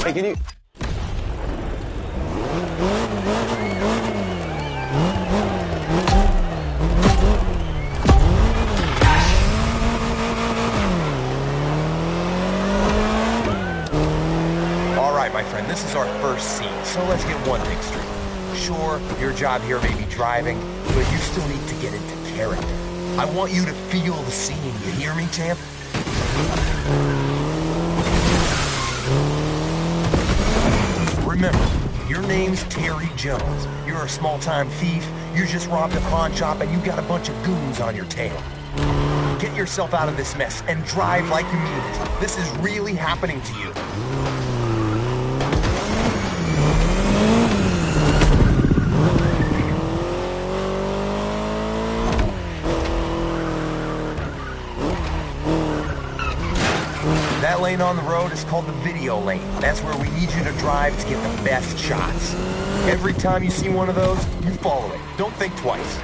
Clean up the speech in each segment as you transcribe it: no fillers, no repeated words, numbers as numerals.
Hey, can you... All right, my friend, this is our first scene, so let's get one thing straight. Sure, your job here may be driving, but you still need to get into character. I want you to feel the scene, you hear me, champ? Remember, your name's Terry Jones. You're a small-time thief, you just robbed a pawn shop, and you got a bunch of goons on your tail. Get yourself out of this mess and drive like you mean it. This is really happening to you. That lane on the road is called the video lane. That's where we need you to drive to get the best shots. Every time you see one of those, you follow it. Don't think twice.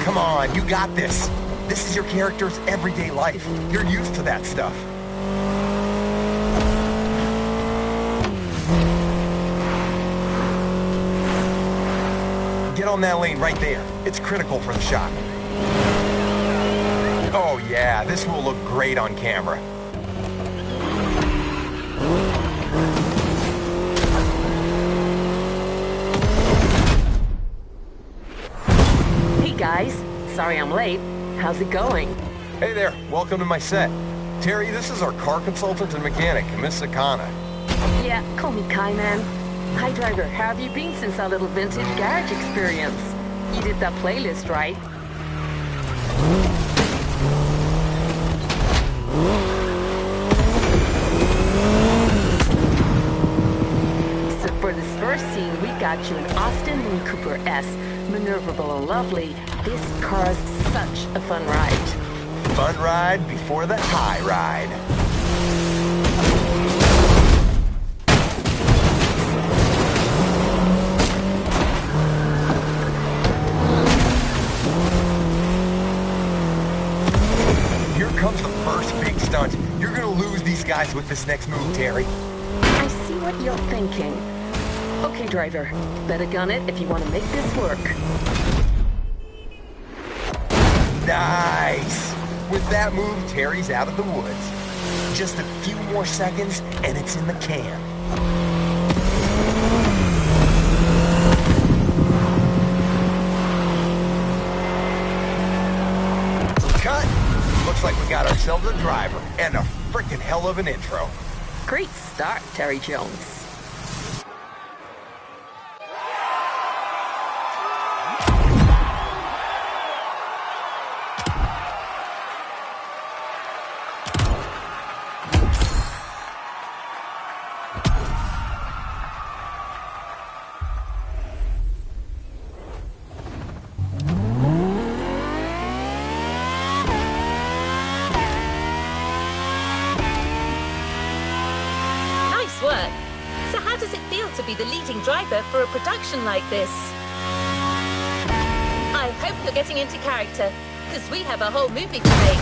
Come on, you got this. This is your character's everyday life. You're used to that stuff. Get on that lane right there. It's critical for the shot. Oh yeah, this will look great on camera. Hey guys, sorry I'm late. How's it going? Hey there, welcome to my set. Terry, this is our car consultant and mechanic, Miss Sakana. Yeah, call me Kai, man. Hi driver, how have you been since our little vintage garage experience? You did that playlist, right? So for this first scene, we got you an Austin Mini Cooper S, maneuverable and lovely. This car's such a fun ride. Fun ride before the high ride. Comes the first big stunt. You're gonna lose these guys with this next move, Terry. I see what you're thinking. Okay, driver, better gun it if you want to make this work. Nice! With that move, Terry's out of the woods. Just a few more seconds, and it's in the can. Cut! Looks like we got ourselves a driver, and a frickin' hell of an intro. Great start, Terry Jones. Work. So how does it feel to be the leading driver for a production like this? I hope you're getting into character, because we have a whole movie to make.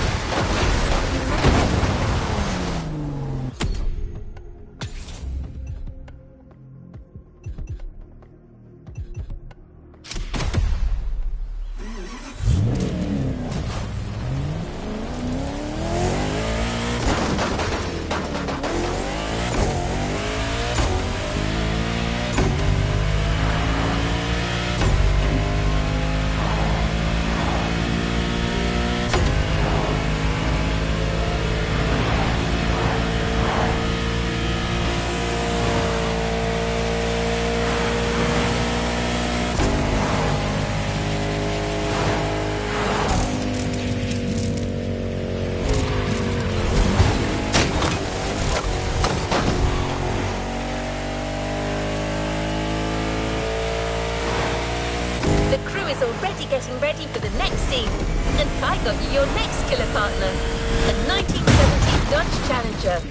Already getting ready for the next scene, and Kai got you your next killer partner, a 1970 Dodge Challenger.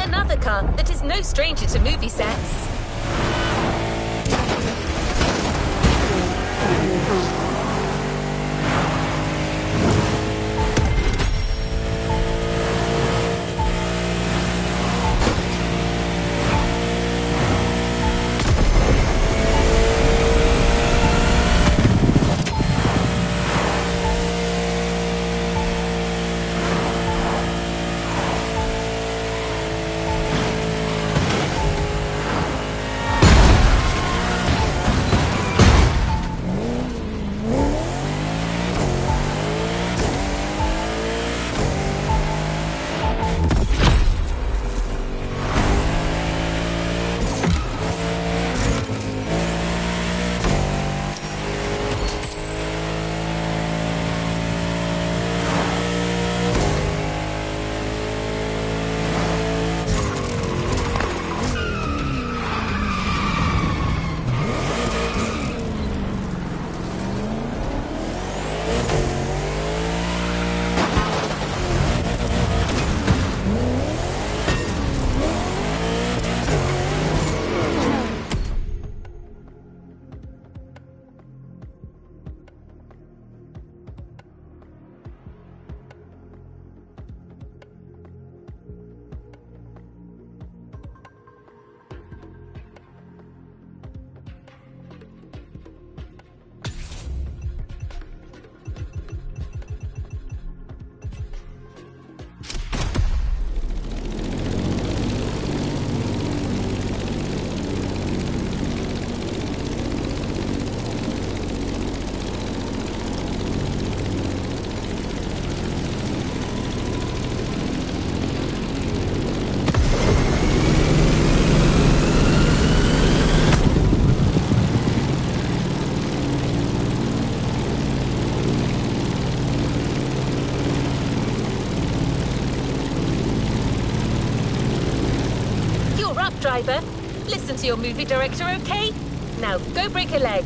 Enough another car that is no stranger to movie sets. Driver, listen to your movie director, okay? Now, go break a leg.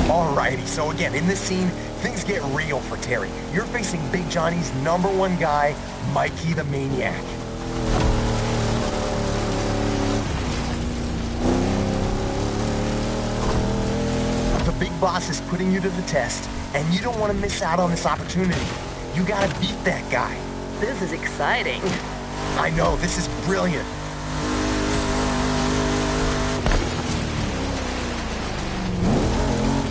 Alrighty, so again, in this scene, things get real for Terry. You're facing Big Johnny's #1 guy, Mikey the Maniac. The big boss is putting you to the test, and you don't want to miss out on this opportunity. You gotta beat that guy. This is exciting. I know, this is brilliant.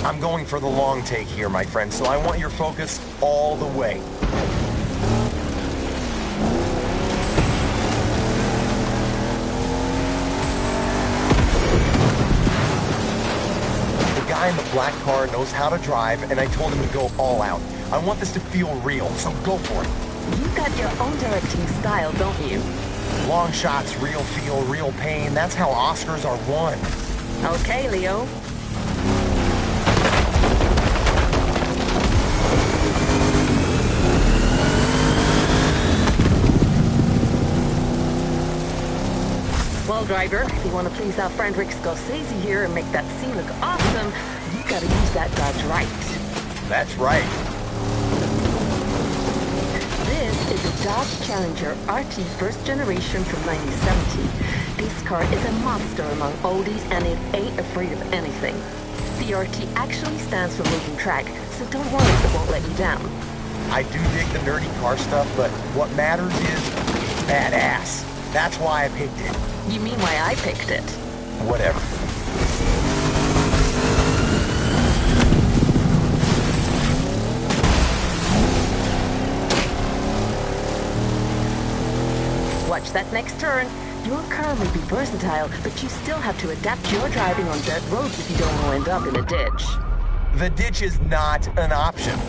I'm going for the long take here, my friend, so I want your focus all the way. The guy in the black car knows how to drive, and I told him to go all out. I want this to feel real, so go for it. You've got your own directing style, don't you? Long shots, real feel, real pain. That's how Oscars are won. Okay, Leo. Well, driver, if you want to please our friend Rick Scorsese here and make that scene look awesome, you gotta use that Dodge right. That's right. This is a Dodge Challenger RT first generation from 1970. This car is a monster among oldies and it ain't afraid of anything. The RT actually stands for moving track, so don't worry if it won't let you down. I do dig the nerdy car stuff, but what matters is badass. That's why I picked it. You mean why I picked it? Whatever. Watch that next turn. Your car may be versatile, but you still have to adapt your driving on dirt roads if you don't want to end up in a ditch. The ditch is not an option.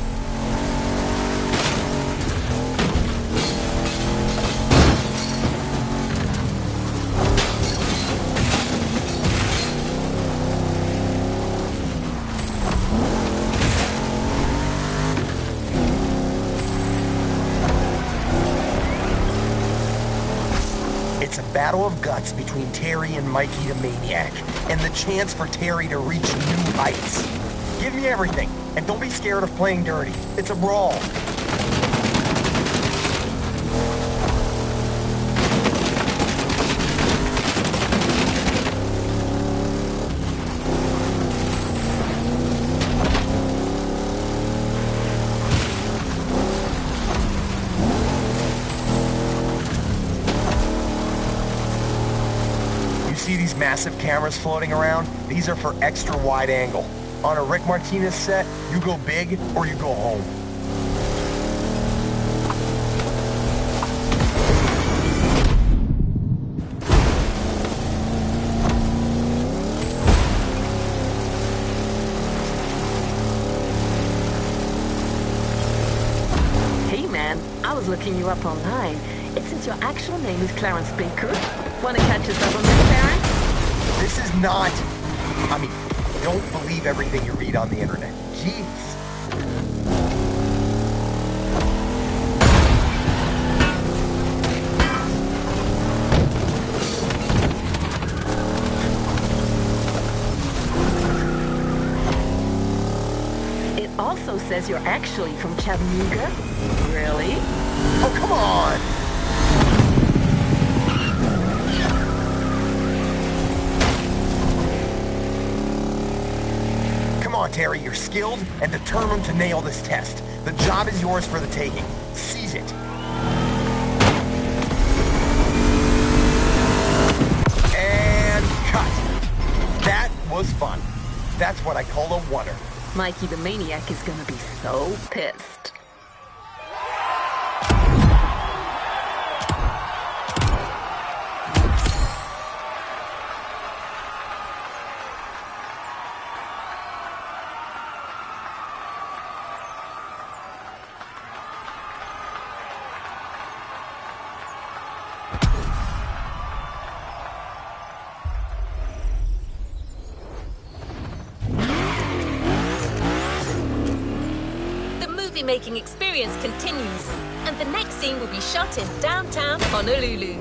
It's a battle of guts between Terry and Mikey the Maniac, and the chance for Terry to reach new heights. Give me everything, and don't be scared of playing dirty. It's a brawl. See these massive cameras floating around? These are for extra wide angle. On a Rick Martinez set, you go big or you go home. Hey man, I was looking you up online. It says your actual name is Clarence Baker. Want to catch us up on this, Clarence? This is not... I mean, don't believe everything you read on the internet. Jeez. It also says you're actually from Chattanooga. Really? Oh, come on! Come on, Terry, you're skilled and determined to nail this test. The job is yours for the taking. Seize it. And cut. That was fun. That's what I call a wonder. Mikey the Maniac is gonna be so pissed. Making experience continues, and the next scene will be shot in downtown Honolulu.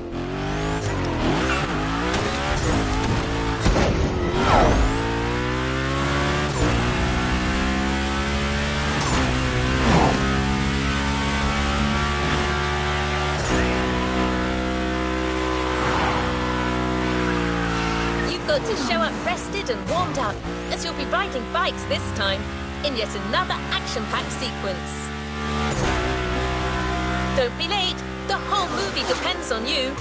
You've got to show up rested and warmed up, as you'll be riding bikes this time in yet another action-packed sequence. Don't be late. The whole movie depends on you.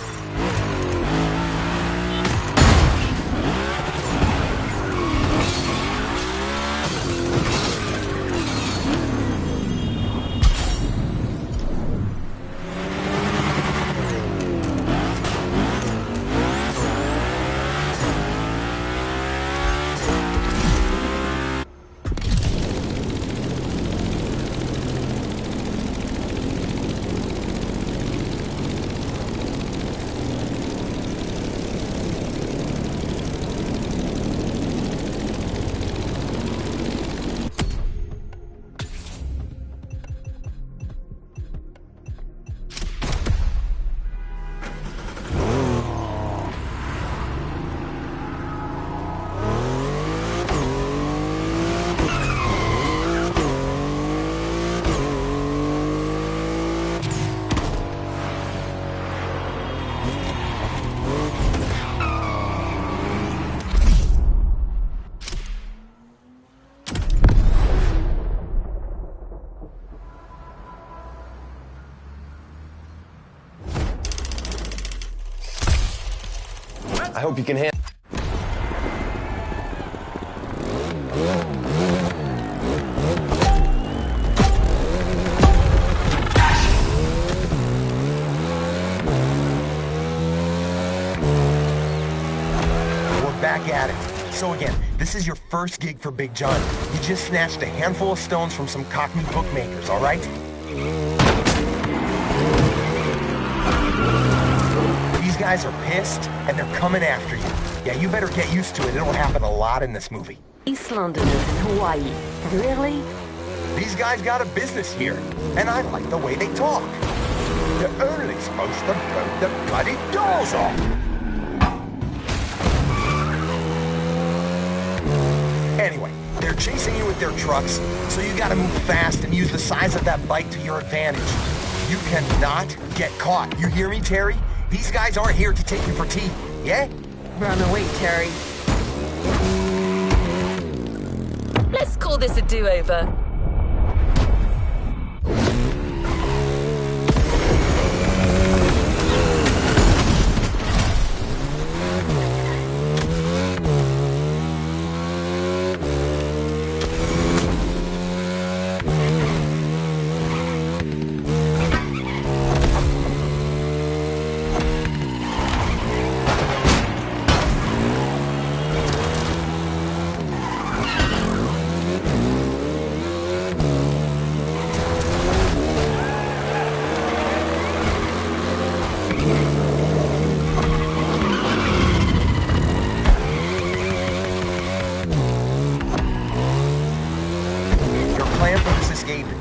I hope you can handle. We're back at it. So again, this is your first gig for Big John. You just snatched a handful of stones from some Cockney bookmakers, all right? These guys are pissed, and they're coming after you. Yeah, you better get used to it. It'll happen a lot in this movie. East Londoners in Hawaii. Really? These guys got a business here, and I like the way they talk. You're only supposed to blow the bloody doors off. Anyway, they're chasing you with their trucks, so you gotta move fast and use the size of that bike to your advantage. You cannot get caught. You hear me, Terry? These guys aren't here to take you for tea, yeah? Run away, Terry. Let's call this a do-over.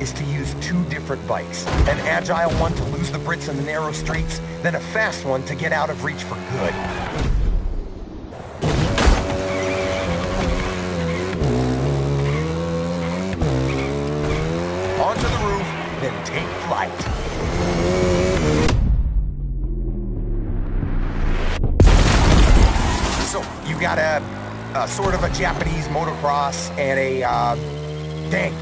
Is to use two different bikes. An agile one to lose the Brits in the narrow streets, then a fast one to get out of reach for good. Onto the roof, then take flight. So, you got a sort of a Japanese motocross and a, dang.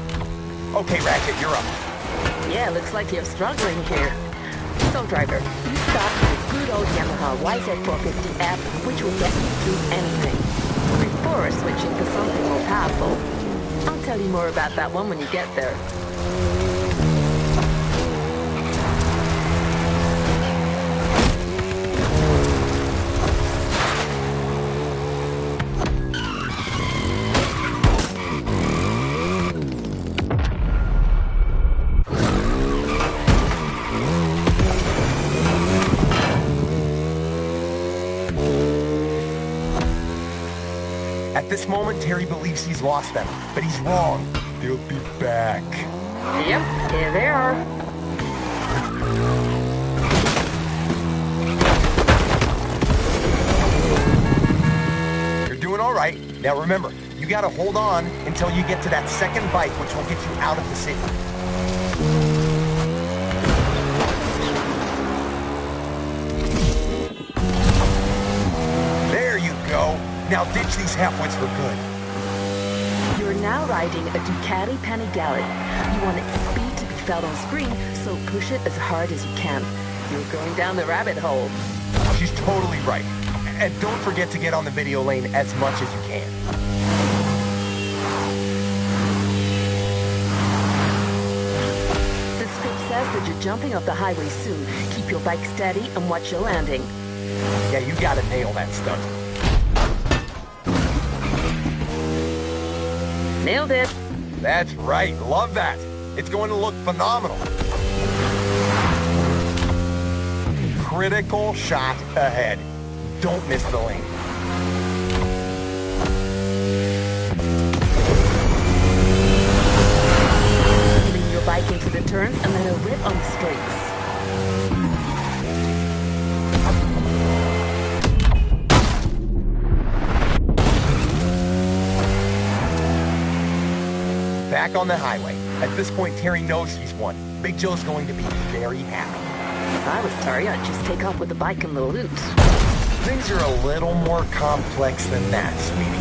Okay, Ratchet, you're up. Yeah, looks like you're struggling here. So, driver, you start with a good old Yamaha YZ450F, which will get you through anything. Before switching to something more powerful. I'll tell you more about that one when you get there. At this moment, Terry believes he's lost them, but he's wrong. They'll be back. Yep, here they are. You're doing all right. Now remember, you gotta hold on until you get to that second bike, which will get you out of the city. There you go. Now ditch these halfwits for good. You're now riding a Ducati Panigale. You want its speed to be felt on screen, so push it as hard as you can. You're going down the rabbit hole. She's totally right. And don't forget to get on the video lane as much as you can. The script says that you're jumping off the highway soon. Keep your bike steady and watch your landing. Yeah, you gotta nail that stunt. Nailed it. That's right. Love that. It's going to look phenomenal. Critical shot ahead. Don't miss the lane. Lean your bike into the turns and let it rip on the straights. Back on the highway. At this point, Terry knows he's won. Big Joe's going to be very happy. If I was Terry, I'd just take off with the bike and the loot. Things are a little more complex than that, sweetie.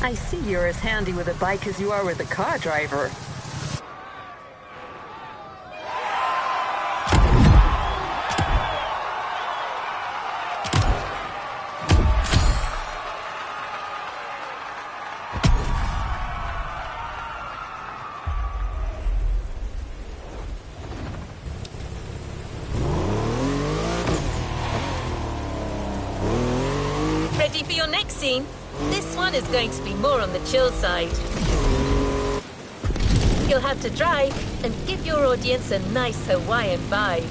I see you're as handy with a bike as you are with a car driver. Ready for your next scene? This one is going to be more on the chill side. You'll have to drive and give your audience a nice Hawaiian vibe.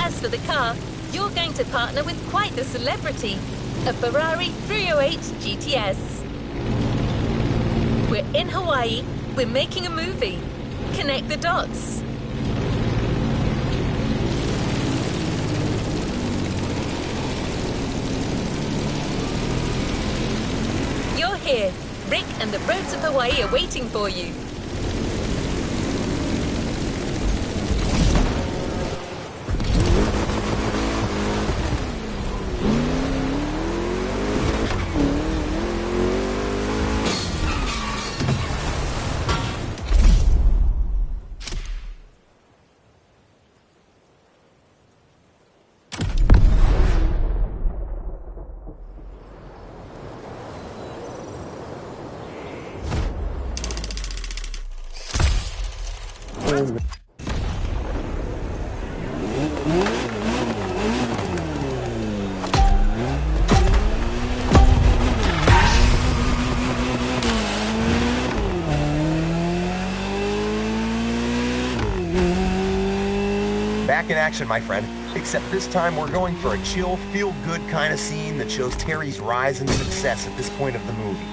As for the car, you're going to partner with quite the celebrity, a Ferrari 308 GTS. We're in Hawaii, we're making a movie. Connect the dots. You're here. Rick and the roads of Hawaii are waiting for you. Back in action, my friend. Except this time we're going for a chill, feel-good kind of scene that shows Terry's rise and success at this point of the movie.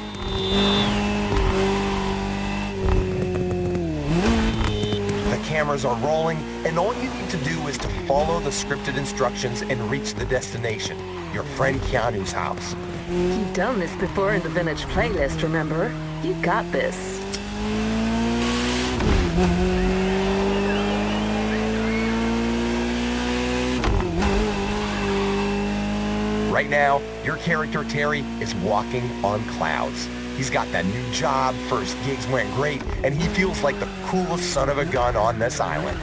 The cameras are rolling, and all you need to do is to follow the scripted instructions and reach the destination, your friend Keanu's house. You've done this before in the Vintage playlist, remember? You got this. Right now, your character Terry is walking on clouds. He's got that new job, first gigs went great, and he feels like the coolest son of a gun on this island.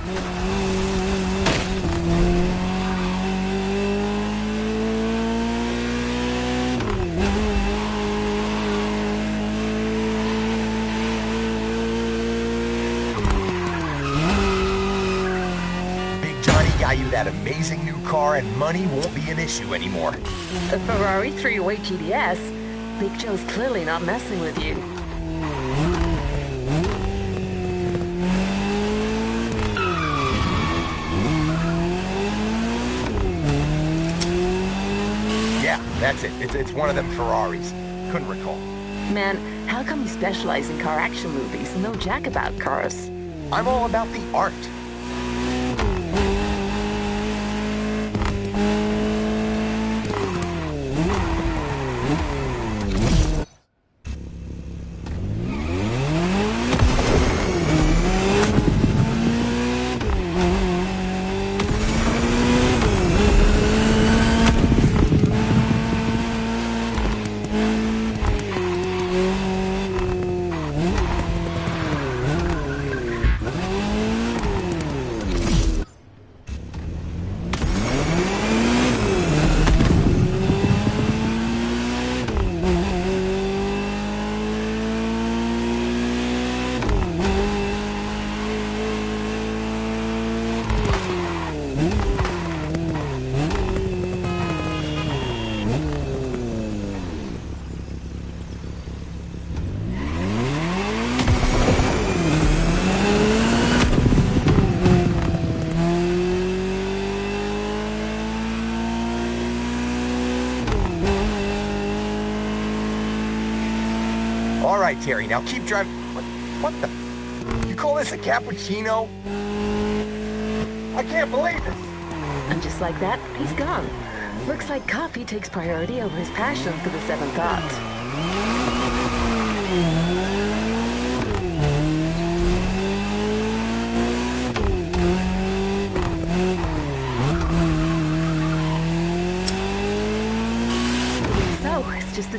Got you that amazing new car, and money won't be an issue anymore. A Ferrari 308 GTS? Big Joe's clearly not messing with you. Yeah, that's it. It's one of them Ferraris. Couldn't recall. Man, how come you specialize in car action movies and know jack about cars? I'm all about the art. All right, Terry, now keep driving. What the? You call this a cappuccino? I can't believe this. And just like that, he's gone. Looks like coffee takes priority over his passion for the seventh art.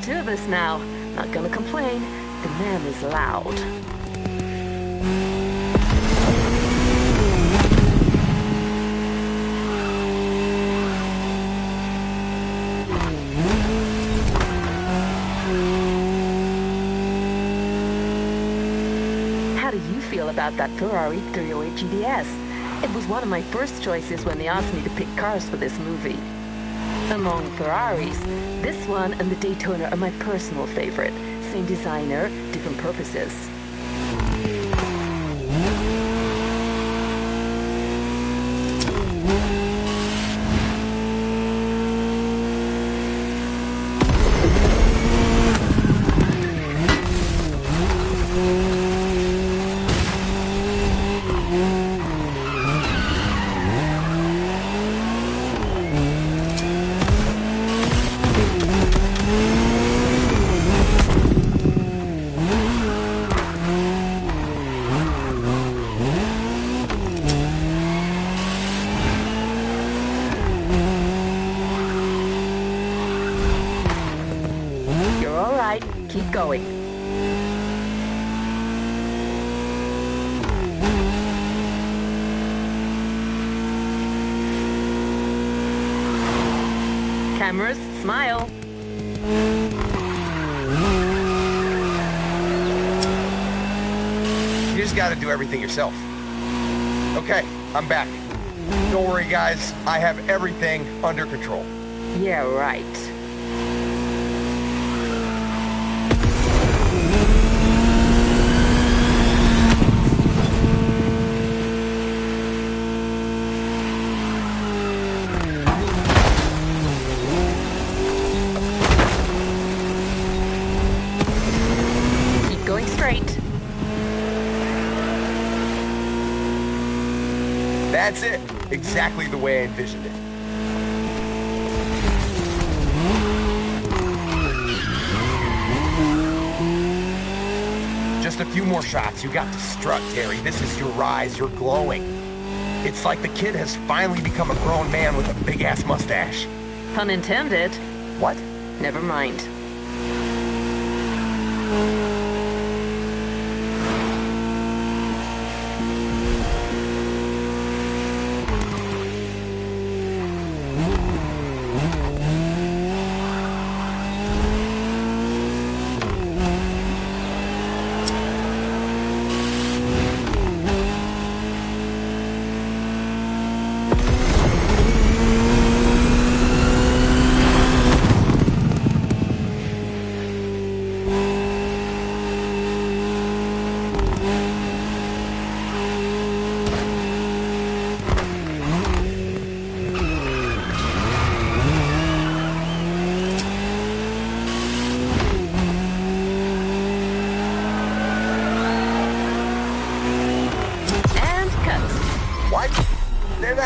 two of us now. Not gonna complain. The man is loud. How do you feel about that Ferrari 308 GTS? It was one of my first choices when they asked me to pick cars for this movie. Among Ferraris, this one and the Daytona are my personal favorite. Same designer, different purposes. Keep going. Cameras, smile. You just gotta do everything yourself. Okay, I'm back. Don't worry, guys. I have everything under control. Yeah, right. That's it. Exactly the way I envisioned it. Just a few more shots. You got to strut, Terry. This is your rise. You're glowing. It's like the kid has finally become a grown man with a big-ass mustache. Pun intended. What? Never mind.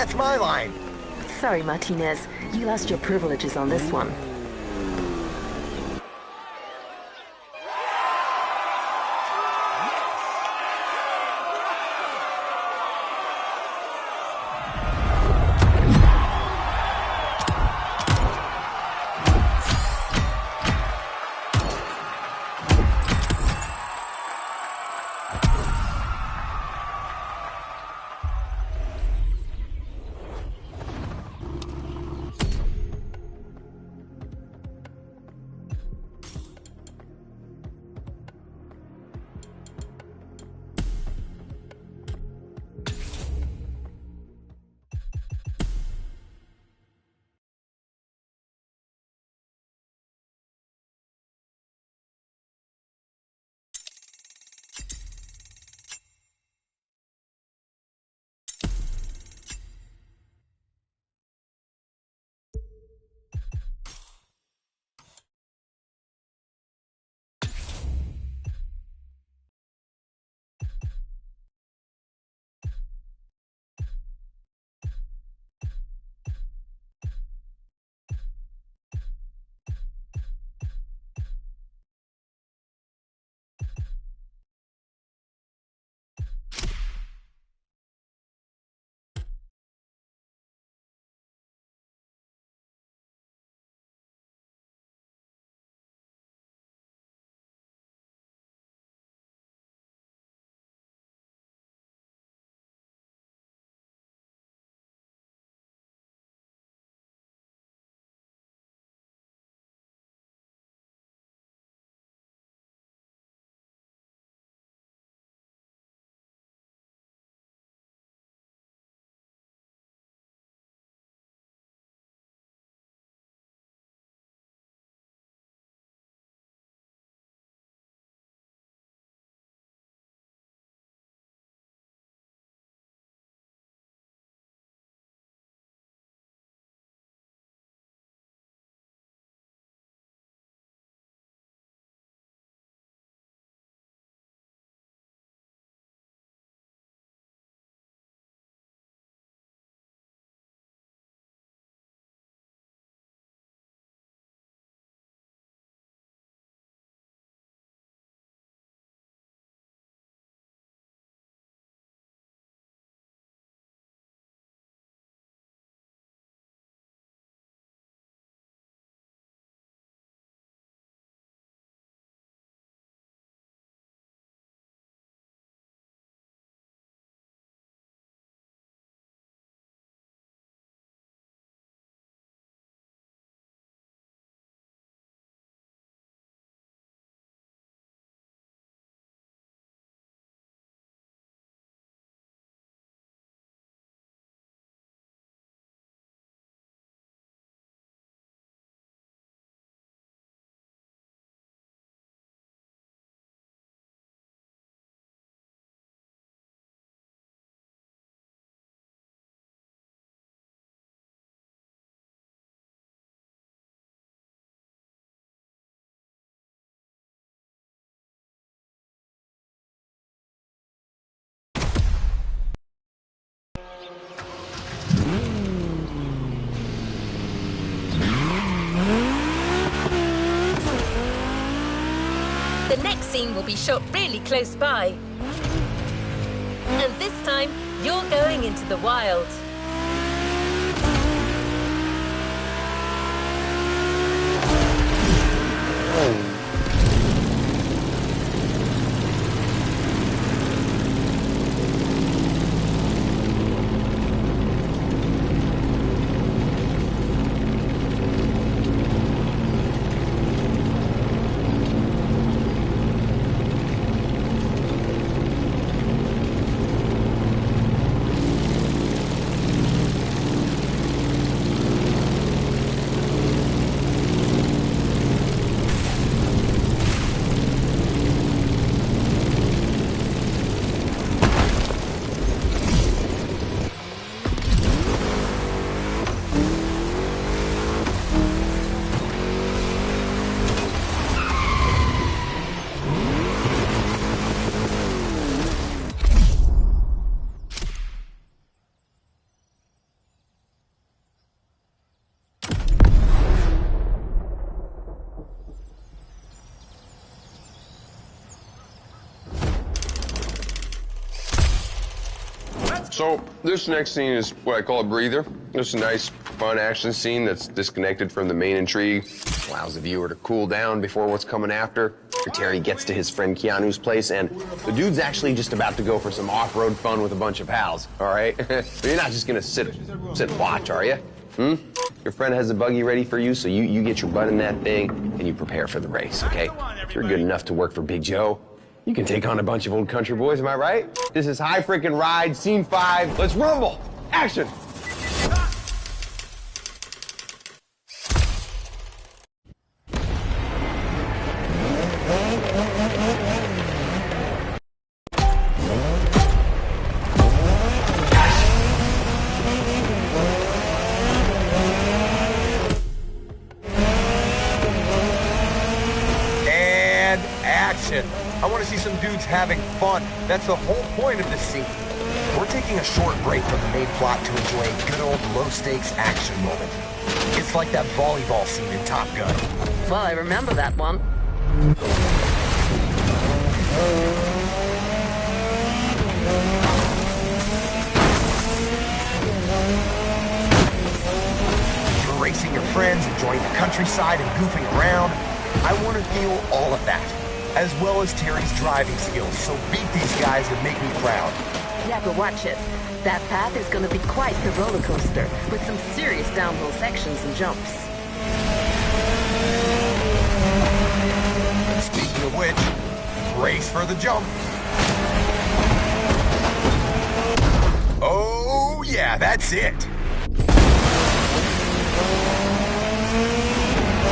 That's my line. Sorry, Martinez. You lost your privileges on this one. The next scene will be shot really close by. And this time, you're going into the wild. So this next scene is what I call a breather. Just a nice, fun action scene that's disconnected from the main intrigue. Allows the viewer to cool down before what's coming after. Terry gets to his friend Keanu's place, and the dude's actually just about to go for some off-road fun with a bunch of pals, all right? You're not just gonna sit and watch, are you? Your friend has a buggy ready for you, so you get your butt in that thing, and you prepare for the race, okay? If you're good enough to work for Big Joe, you can take on a bunch of old country boys, am I right? This is High Frickin' Ride, Scene 5. Let's rumble! Action! And action. I want to see some dudes having fun. That's the whole point of this scene. We're taking a short break from the main plot to enjoy a good old low-stakes action moment. It's like that volleyball scene in Top Gun. Well, I remember that one. You're racing your friends, enjoying the countryside and goofing around. I want to feel all of that, as well as Terry's driving skills, so beat these guys and make me proud. Yeah, but watch it. That path is gonna be quite the roller coaster, with some serious downhill sections and jumps. Speaking of which, race for the jump. Oh yeah, that's it.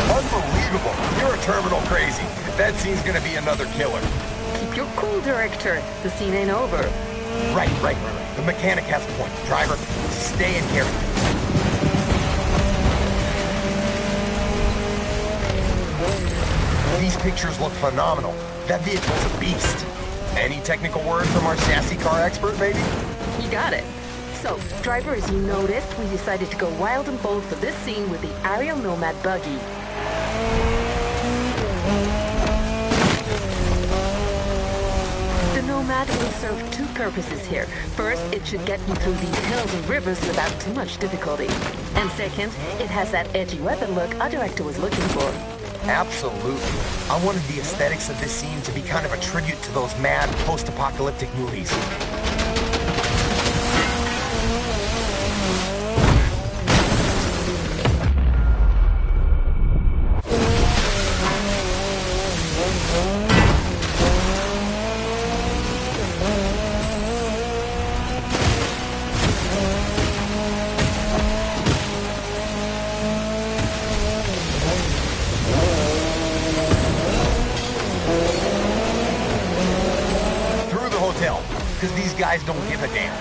Unbelievable. You're a terminal crazy. That scene's gonna be another killer. Keep your cool, director. The scene ain't over. Right. The mechanic has a point. Driver, stay and carry. These pictures look phenomenal. That vehicle's a beast. Any technical word from our sassy car expert, maybe? You got it. So, driver, as you noticed, we decided to go wild and bold for this scene with the Ariel Nomad buggy. The Nomad will serve two purposes here. First, it should get you through these hills and rivers without too much difficulty. And second, it has that edgy weapon look our director was looking for. Absolutely. I wanted the aesthetics of this scene to be kind of a tribute to those mad post-apocalyptic movies. Because these guys don't give a damn.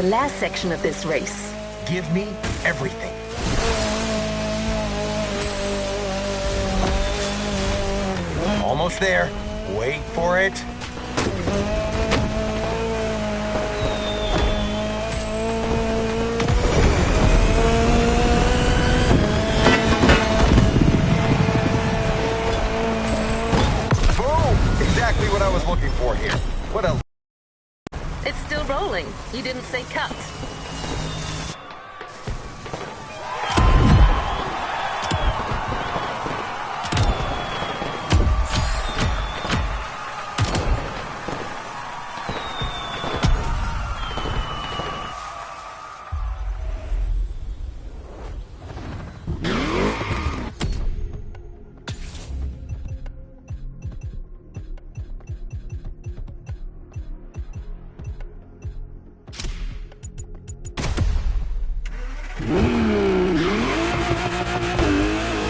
the last section of this race. Give me everything. Almost there. Wait for it. Boom! Exactly what I was looking for here. What a... It's still rolling. You didn't say cut.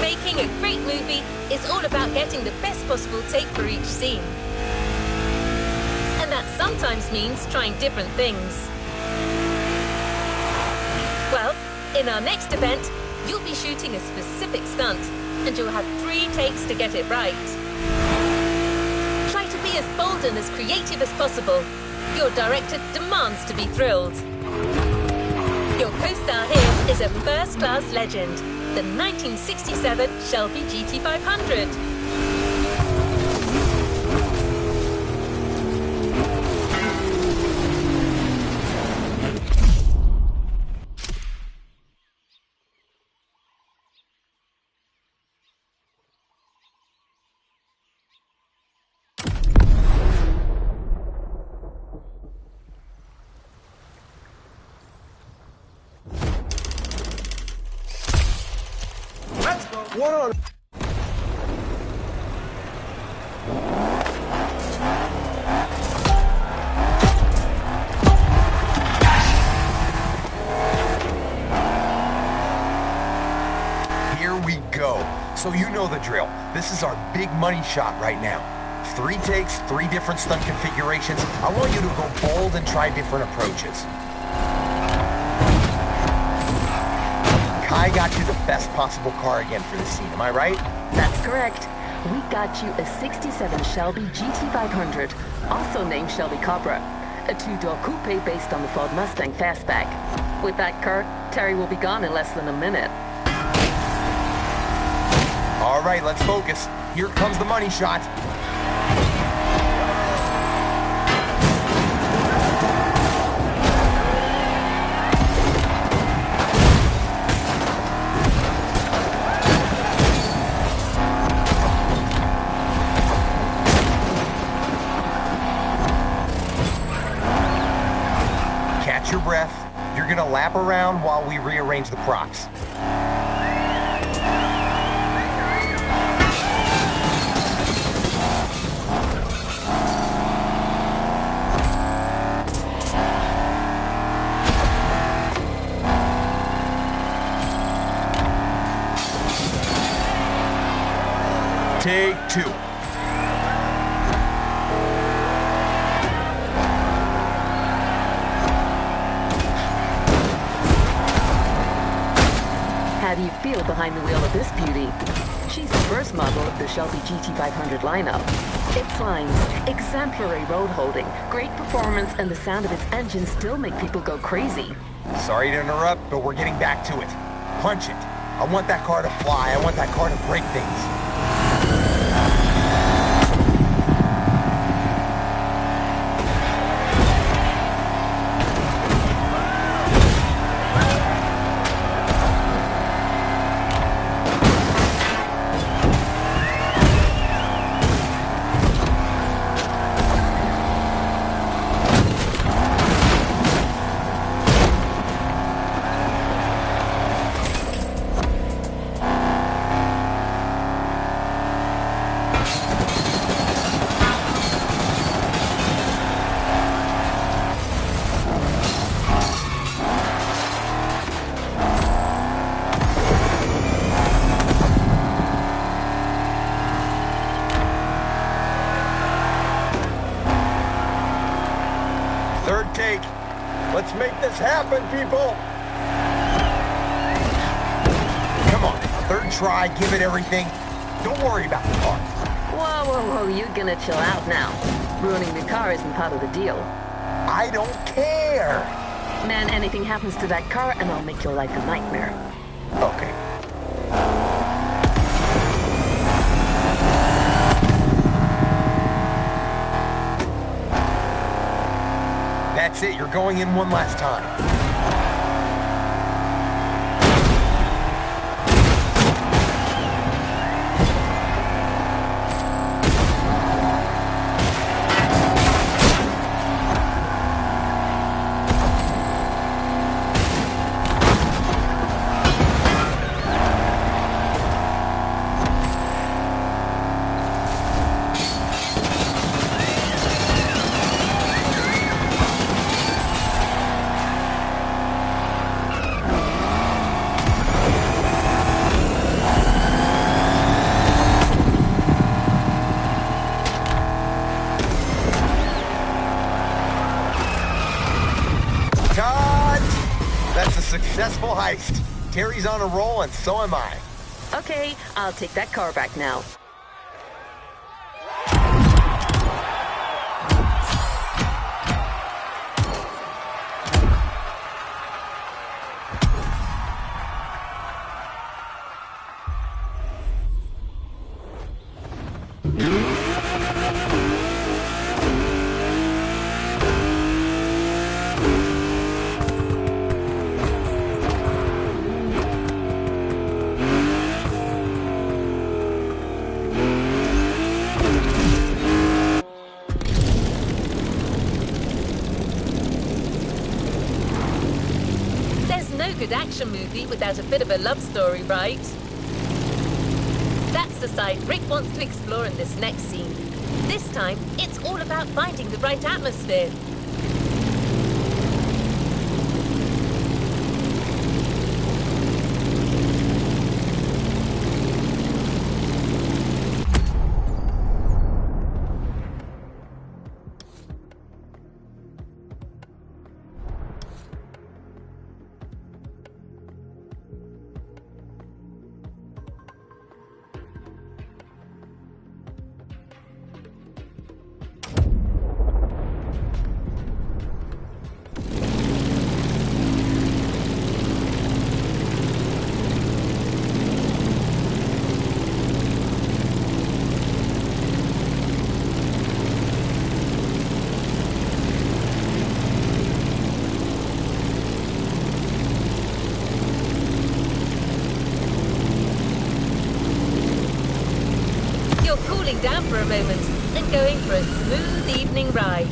Making a great movie is all about getting the best possible take for each scene. And that sometimes means trying different things. Well, in our next event, you'll be shooting a specific stunt, and you'll have 3 takes to get it right. Try to be as bold and as creative as possible. Your director demands to be thrilled. Your co-star here is a first-class legend, the 1967 Shelby GT500. What on? Here we go. So you know the drill. This is our big money shot right now. 3 takes, 3 different stunt configurations. I want you to go bold and try different approaches. Kai got you the best possible car again for this scene, am I right? That's correct. We got you a 67 Shelby GT500, also named Shelby Cobra, a 2-door coupe based on the Ford Mustang Fastback. With that car, Terry will be gone in less than a minute. All right, let's focus. Here comes the money shot. Catch your breath. You're gonna lap around while we rearrange the props. Take 2. How do you feel behind the wheel of this beauty? She's the first model of the Shelby GT500 lineup. Its lines, exemplary road holding, great performance, and the sound of its engine still make people go crazy. Sorry to interrupt, but we're getting back to it. Punch it. I want that car to fly. I want that car to break things. Let's make this happen, people! Come on, third try, give it everything. Don't worry about the car. Whoa, whoa, whoa, you're gonna chill out now. Ruining the car isn't part of the deal. I don't care! Man, anything happens to that car and I'll make your life a nightmare. Okay. That's it, you're going in one last time. That's a successful heist. Terry's on a roll, and so am I. Okay, I'll take that car back now. Good action movie without a bit of a love story, right? That's the side Rick wants to explore in this next scene. This time, it's all about finding the right atmosphere. Down for a moment, then going for a smooth evening ride.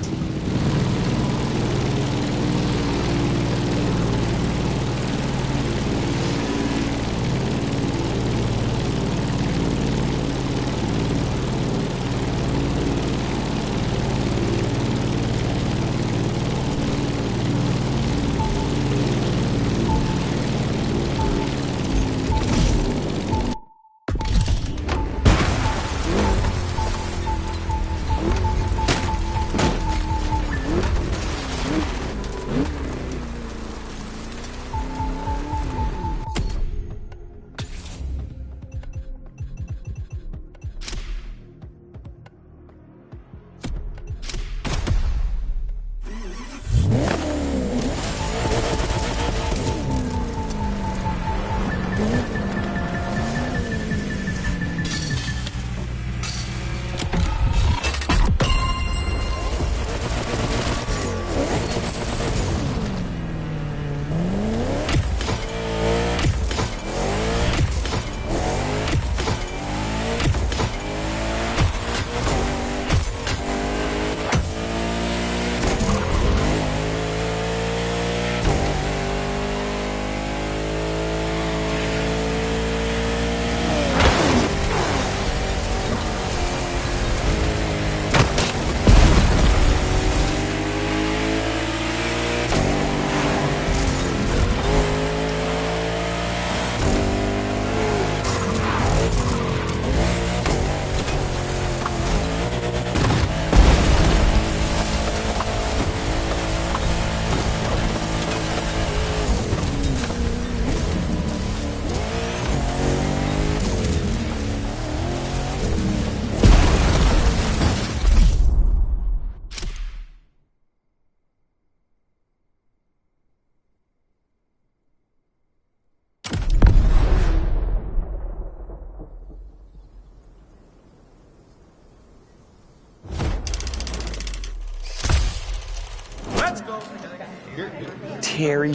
Terry,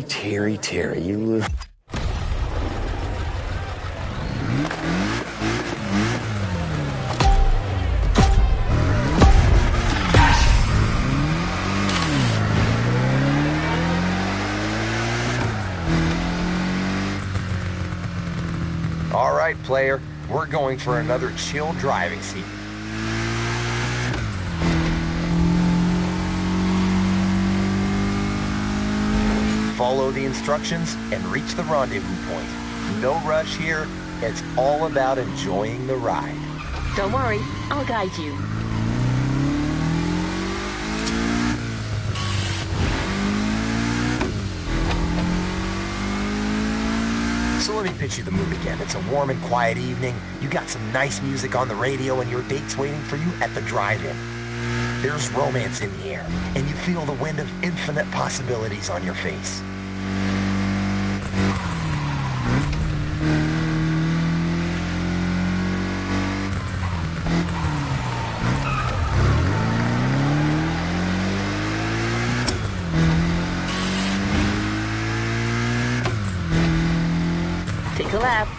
you... All right, player. We're going for another chill driving seat. Follow the instructions and reach the rendezvous point. No rush here. It's all about enjoying the ride. Don't worry, I'll guide you. So let me pitch you the mood again. It's a warm and quiet evening. You got some nice music on the radio and your date's waiting for you at the drive-in. There's romance in the air, and you feel the wind of infinite possibilities on your face. Take a left.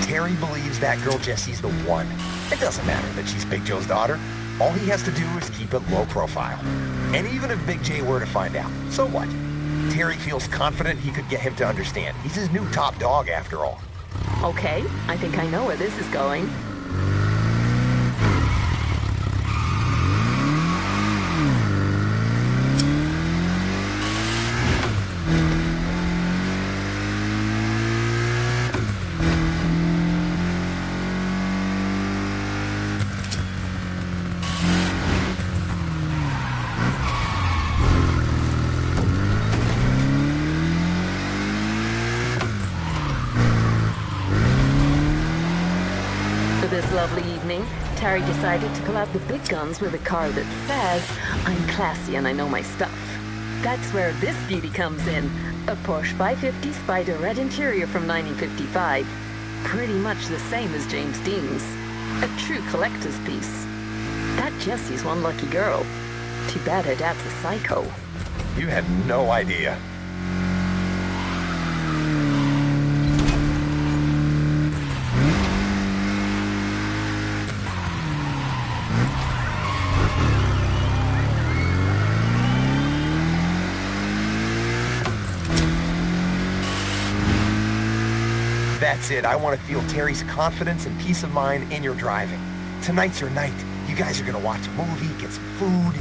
Terry believes that girl Jessie's the one. It doesn't matter that she's Big Joe's daughter. All he has to do is keep it low profile. And even if Big J were to find out, so what? Terry feels confident he could get him to understand. He's his new top dog after all. Okay, I think I know where this is going. For this lovely evening, Terry decided to pull out the big guns with a car that says, I'm classy and I know my stuff. That's where this beauty comes in. A Porsche 550 Spider red interior from 1955. Pretty much the same as James Dean's. A true collector's piece. That Jessie's one lucky girl. Too bad her dad's a psycho. You had no idea. That's it. I want to feel Terry's confidence and peace of mind in your driving. Tonight's your night. You guys are going to watch a movie, get some food.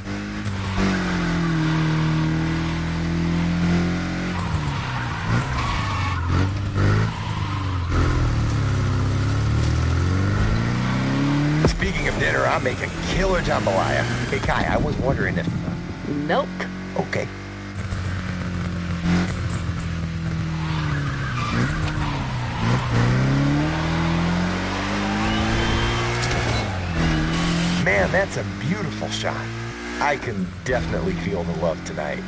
Speaking of dinner, I'm making killer jambalaya. Hey, Kai, I was wondering if... Nope. Okay. Man, that's a beautiful shot. I can definitely feel the love tonight.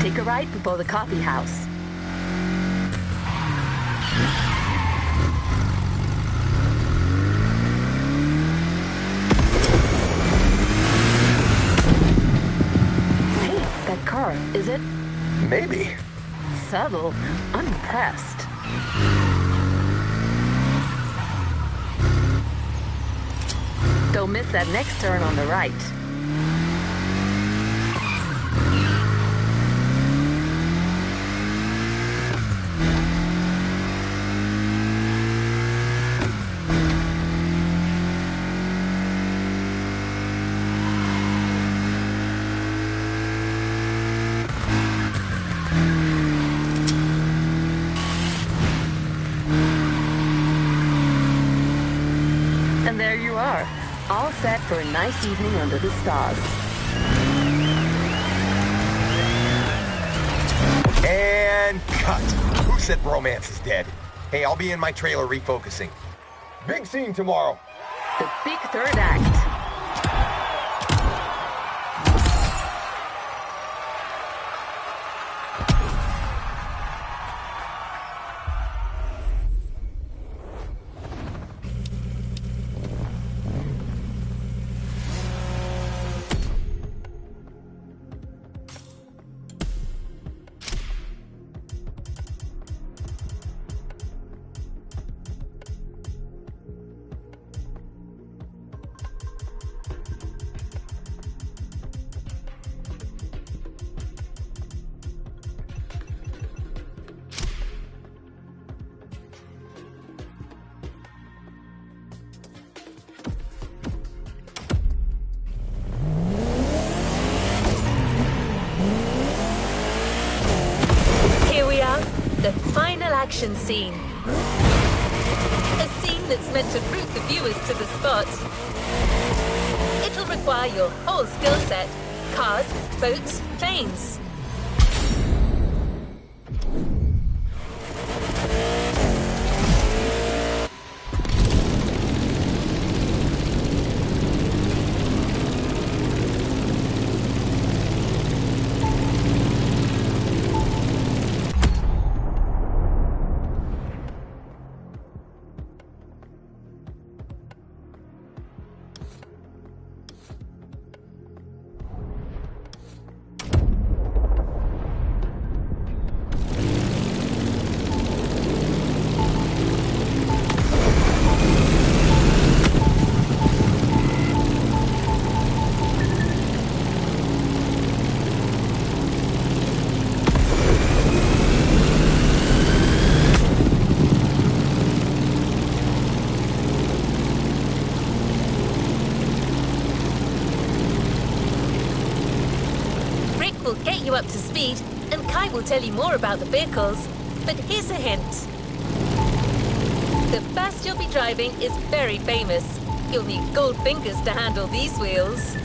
Take a right before the coffee house. Hey, that car, is it? Maybe. Subtle. I'm impressed. Don't miss that next turn on the right. And there you are, all set for a nice evening under the stars. And cut. Who said romance is dead? Hey, I'll be in my trailer refocusing. Big scene tomorrow. The big third act. The final action scene. A scene that's meant to root the viewers to the spot. It'll require your whole skill set. Cars, boats, planes. Will get you up to speed, and Kai will tell you more about the vehicles. But here's a hint. The fast you'll be driving is very famous. You'll need gold fingers to handle these wheels.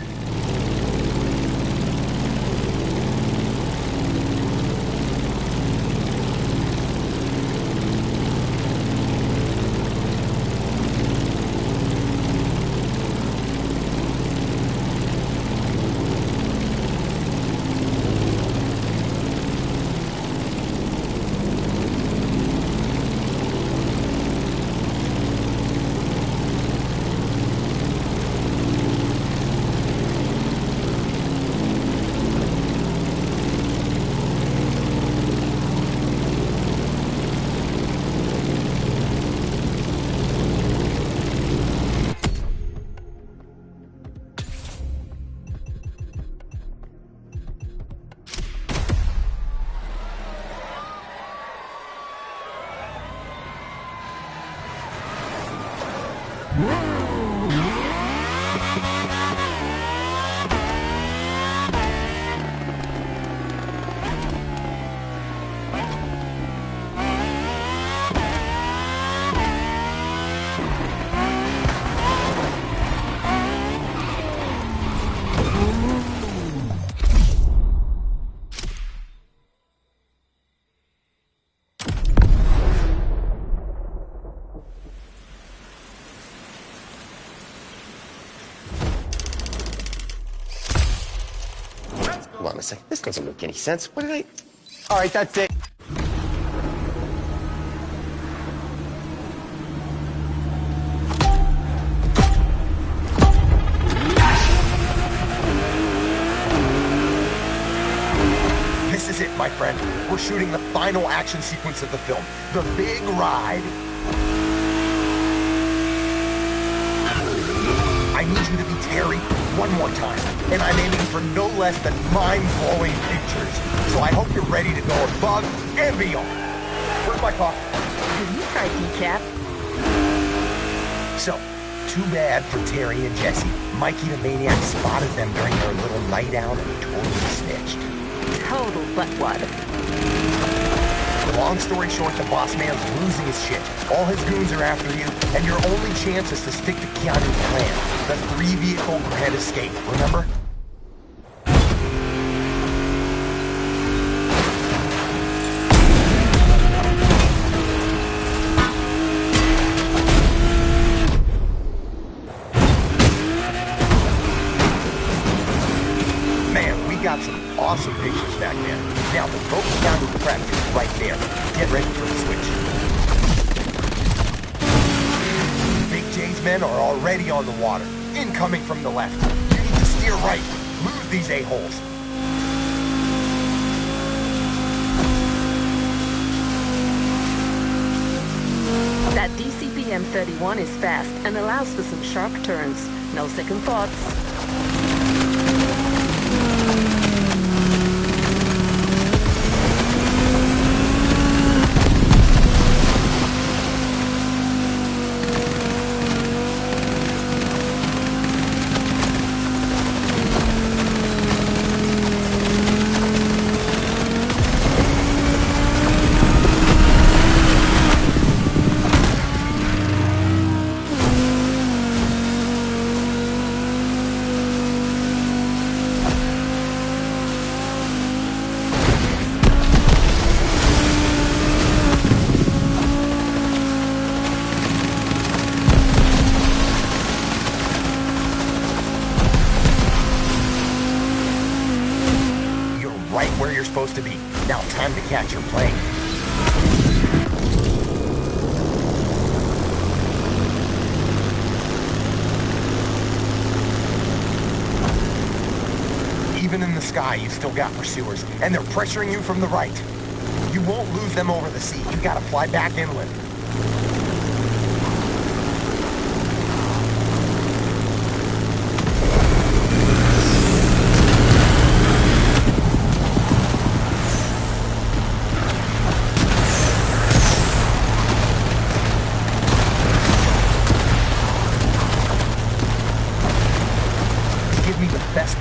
Hold on a sec. This doesn't make any sense. What did I... All right, that's it. This is it, my friend. We're shooting the final action sequence of the film. The big ride. I need you to be Terry one more time, and I'm aiming for no less than mind-blowing pictures. So I hope you're ready to go above and beyond. Where's my coffee? You try decaf. So, too bad for Terry and Jesse. Mikey the Maniac spotted them during their little night out and totally snitched. Total buttwad. Long story short, the boss man's losing his shit. All his goons are after you, and your only chance is to stick to Keanu's plan. The 3-vehicle grand escape, remember? Got some awesome pictures back there. Now the boat down to the prep is right there. Get ready for the switch. Big J's men are already on the water. Incoming from the left. You need to steer right. Lose these a-holes. That DCP M31 is fast and allows for some sharp turns. No second thoughts. Where you're supposed to be. Now time to catch your plane. Even in the sky, you've still got pursuers, and they're pressuring you from the right. You won't lose them over the sea. You gotta fly back inland.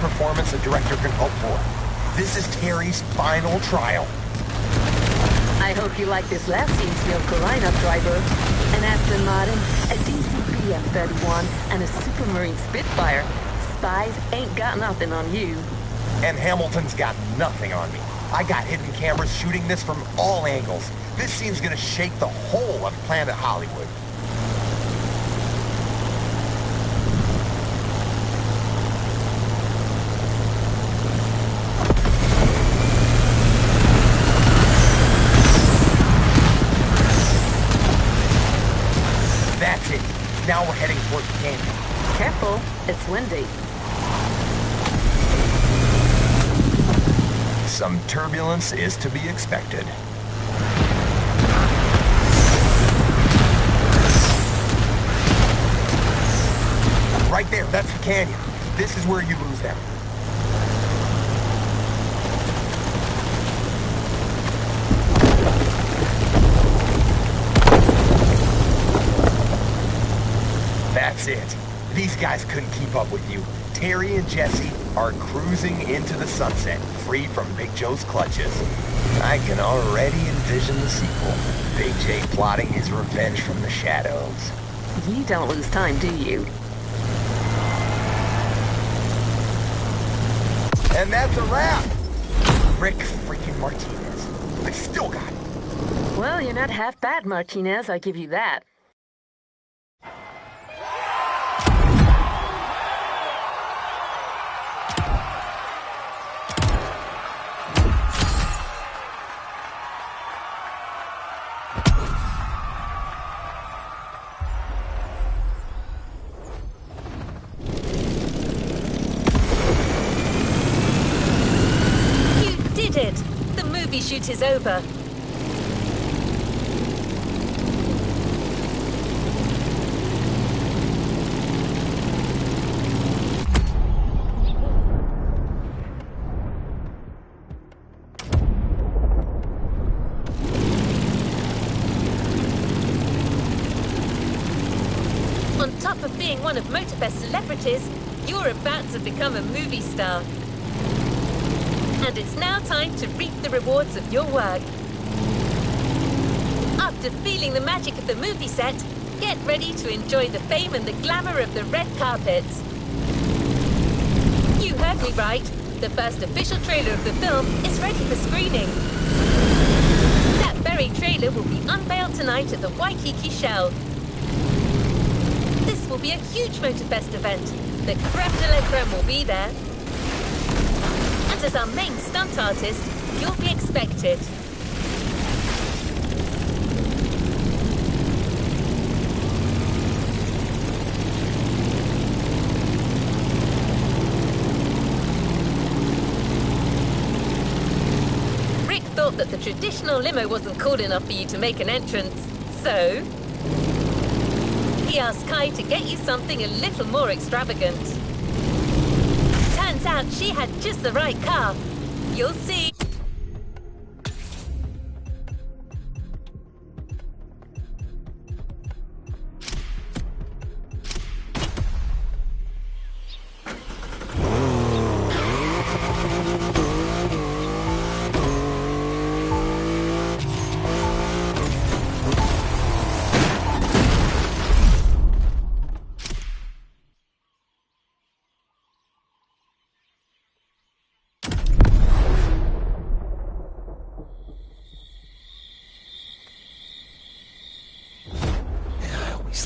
Performance a director can hope for. This is Terry's final trial. I hope you like this last scene's North Carolina driver. An Aston Martin, a DCP M31, and a Supermarine Spitfire. Spies ain't got nothing on you. And Hamilton's got nothing on me. I got hidden cameras shooting this from all angles. This scene's gonna shake the whole of Planet Hollywood. That's it. Now we're heading toward the canyon. Careful, it's windy. Some turbulence is to be expected. Right there, that's the canyon. This is where you lose them. That's it. These guys couldn't keep up with you. Terry and Jesse are cruising into the sunset, free from Big Joe's clutches. I can already envision the sequel. Big J plotting his revenge from the shadows. You don't lose time, do you? And that's a wrap! Rick freaking Martinez. I still got it. Well, you're not half bad, Martinez, I give you that. The movie shoot is over. On top of being one of MOTORFEST celebrities, you're about to become a movie star. And it's now time to reap the rewards of your work. After feeling the magic of the movie set, get ready to enjoy the fame and the glamour of the red carpet. You heard me right. The first official trailer of the film is ready for screening. That very trailer will be unveiled tonight at the Waikiki Shell. This will be a huge MOTORFEST event. The creme de la creme will be there. And as our main stunt artist, you'll be expected. Rick thought that the traditional limo wasn't cool enough for you to make an entrance, so he asked Kai to get you something a little more extravagant. Turns out she had just the right car. You'll see.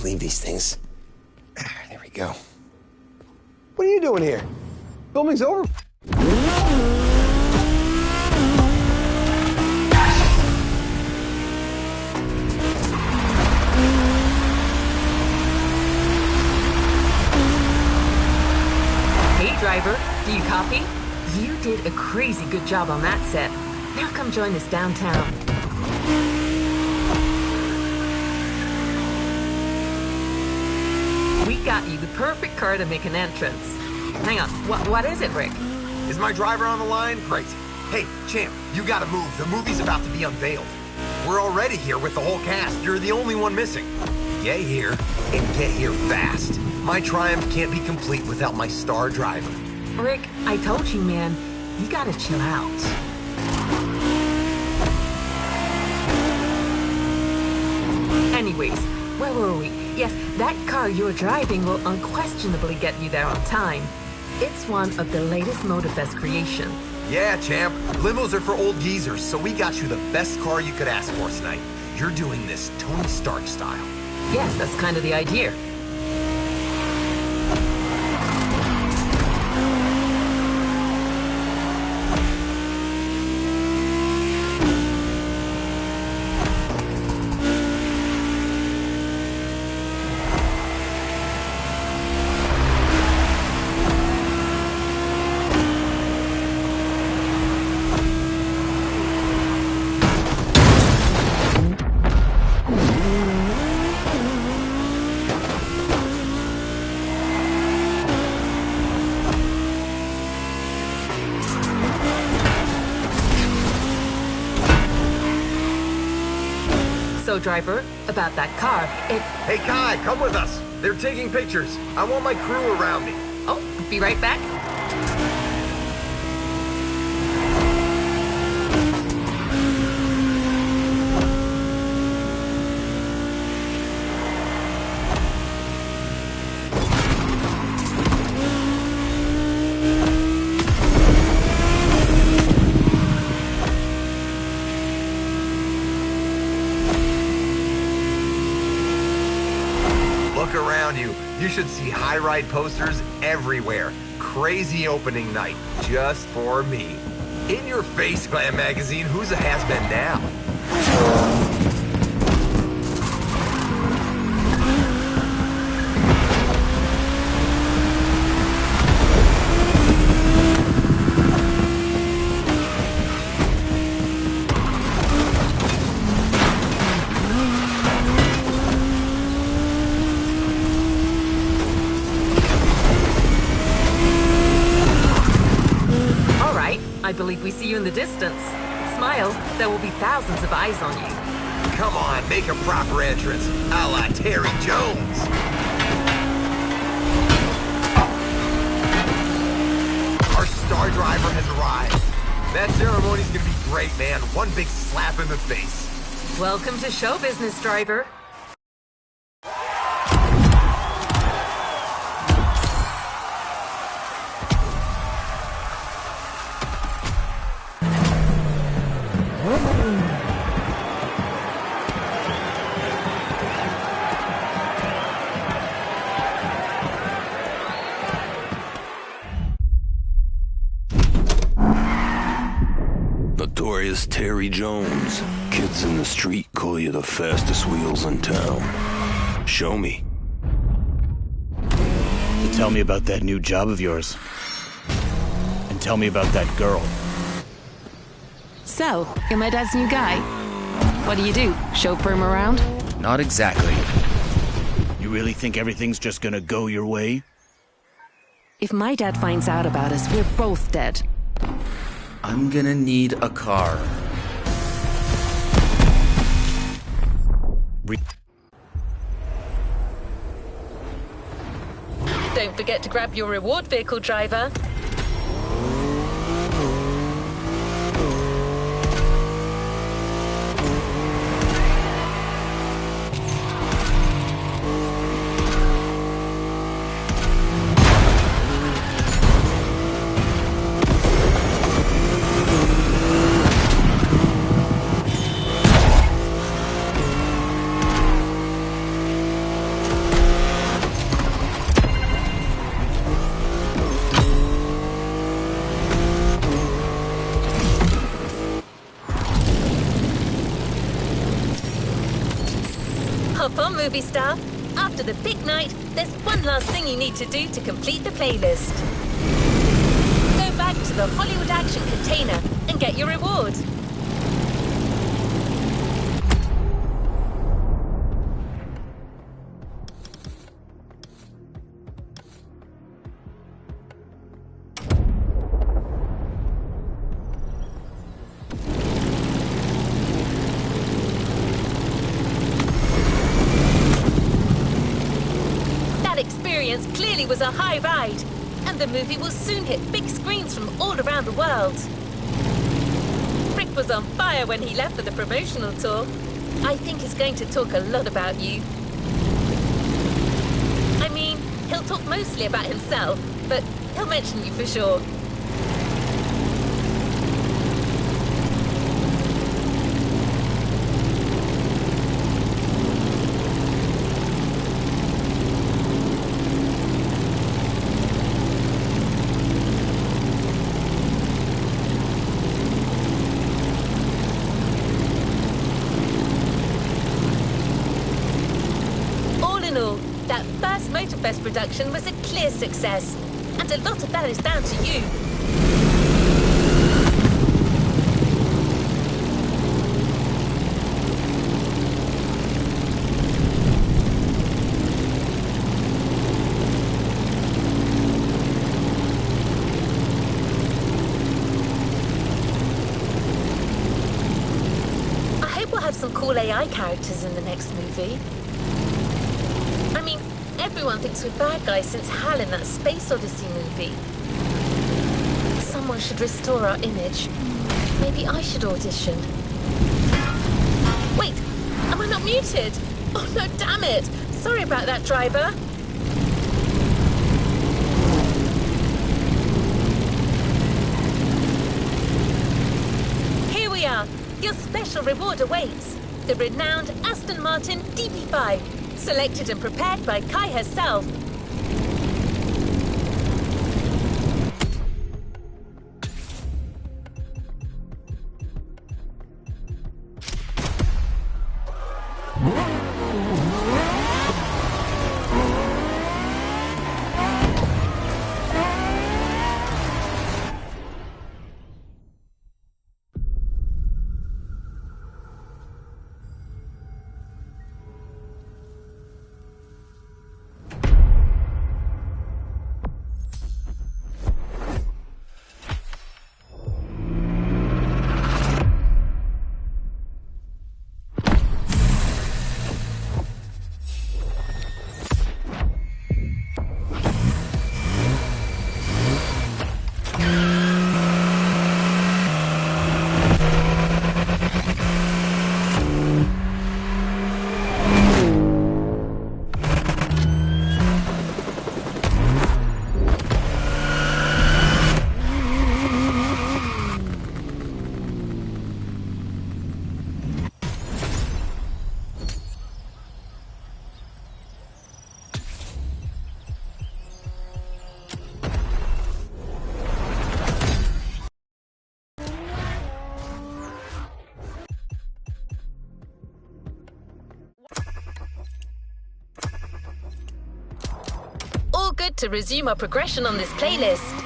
Leave these things. There we go. What are you doing here? Filming's over. Hey, driver, do you copy? You did a crazy good job on that set. Now come join us downtown. We got you the perfect car to make an entrance. Hang on, what is it, Rick? Is my driver on the line? Great. Hey, champ, you gotta move. The movie's about to be unveiled. We're already here with the whole cast. You're the only one missing. Get here, and get here fast. My triumph can't be complete without my star driver. Rick, I told you, man, you gotta chill out. Anyways, where were we? Yes, that car you're driving will unquestionably get you there on time. It's one of the latest MOTORFEST creation. Yeah, champ. Limos are for old geezers, so we got you the best car you could ask for tonight. You're doing this Tony Stark style. Yes, that's kind of the idea. So, driver, about that car, Hey, Kai, come with us. They're taking pictures. I want my crew around me. Oh, be right back. Look around you. You should see high-ride posters everywhere. Crazy opening night, just for me. In your face, Glam Magazine. Who's a has-been now? I believe we see you in the distance. Smile, there will be thousands of eyes on you. Come on, make a proper entrance, a la Terry Jones. Our star driver has arrived. That ceremony's gonna be great, man. One big slap in the face. Welcome to show business, driver. Notorious Terry Jones. Kids in the street call you the fastest wheels in town. Show me. So tell me about that new job of yours. And tell me about that girl. So, you're my dad's new guy. What do? Chauffeur him around? Not exactly. You really think everything's just gonna go your way? If my dad finds out about us, we're both dead. I'm gonna need a car. Don't forget to grab your reward vehicle, driver. Hop on, movie star. After the big night, there's one last thing you need to do to complete the playlist. Go back to the Hollywood Action container and get your reward. Clearly was a high ride, and the movie will soon hit big screens from all around the world. Rick was on fire when he left for the promotional tour. I think he's going to talk a lot about you. I mean, he'll talk mostly about himself, but he'll mention you for sure. That first MOTORFEST production was a clear success, and a lot of that is down to you. I hope we'll have some cool AI characters in the next movie. I mean, everyone thinks we're bad guys since Hal in that Space Odyssey movie. Someone should restore our image. Maybe I should audition. Wait, am I not muted? Oh no, damn it! Sorry about that, driver. Here we are. Your special reward awaits. The renowned Aston Martin DB5. Selected and prepared by Kai herself. good to resume our progression on this playlist.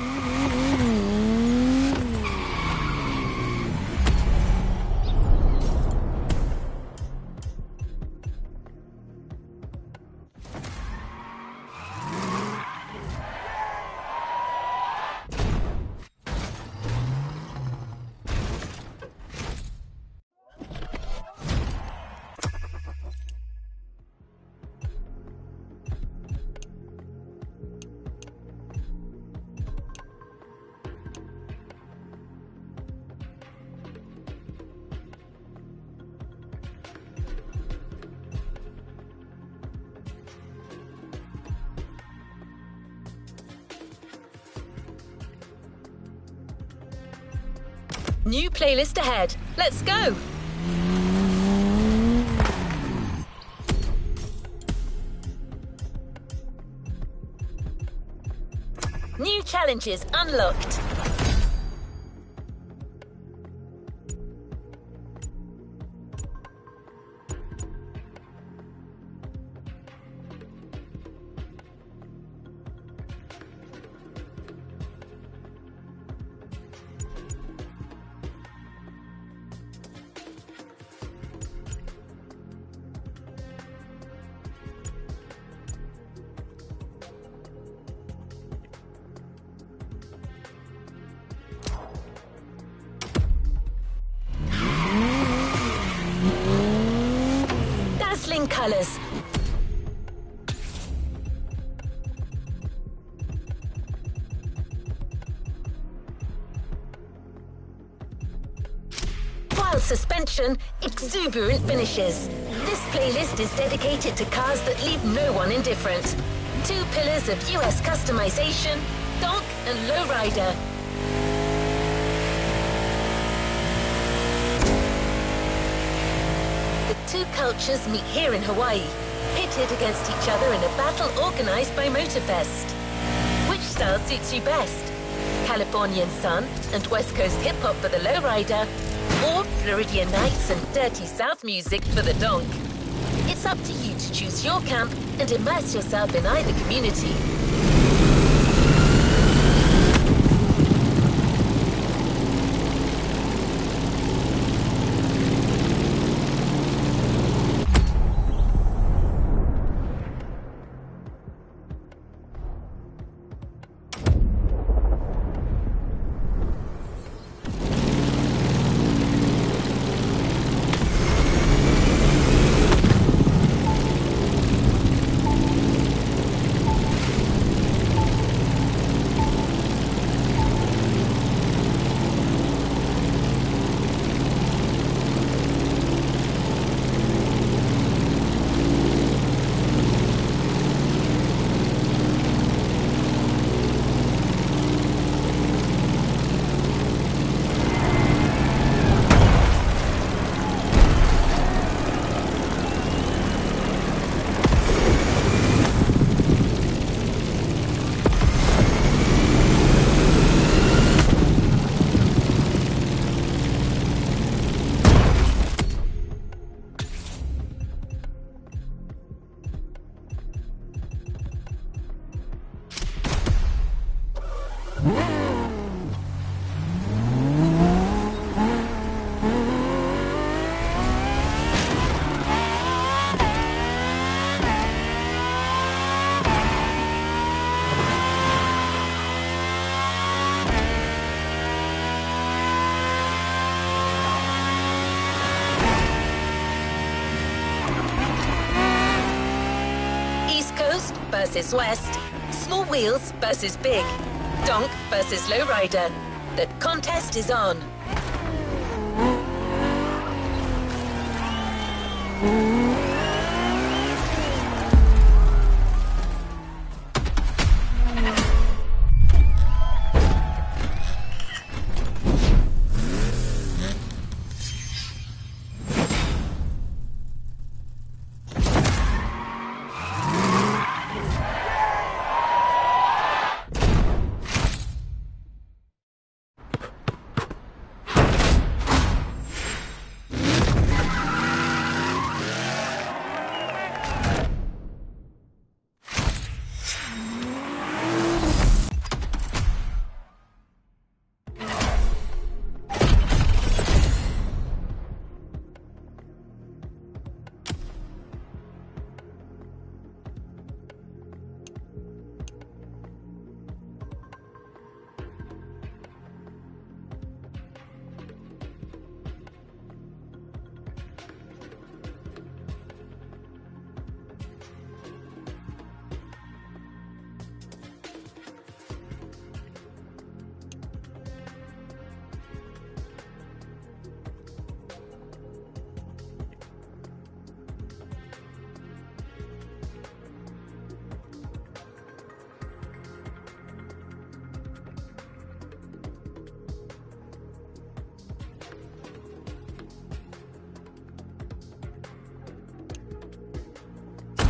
New playlist ahead. Let's go! New challenges unlocked. Dazzling colors. Wild suspension, exuberant finishes. This playlist is dedicated to cars that leave no one indifferent. Two pillars of US customization, donk and lowrider. The two cultures meet here in Hawaii, pitted against each other in a battle organized by MOTORFEST. Which style suits you best? Californian sun and West Coast hip-hop for the lowrider, or Floridian nights and dirty South music for the donk? It's up to you to choose your camp and immerse yourself in either community. Versus West, small wheels versus big, donk versus lowrider. The contest is on.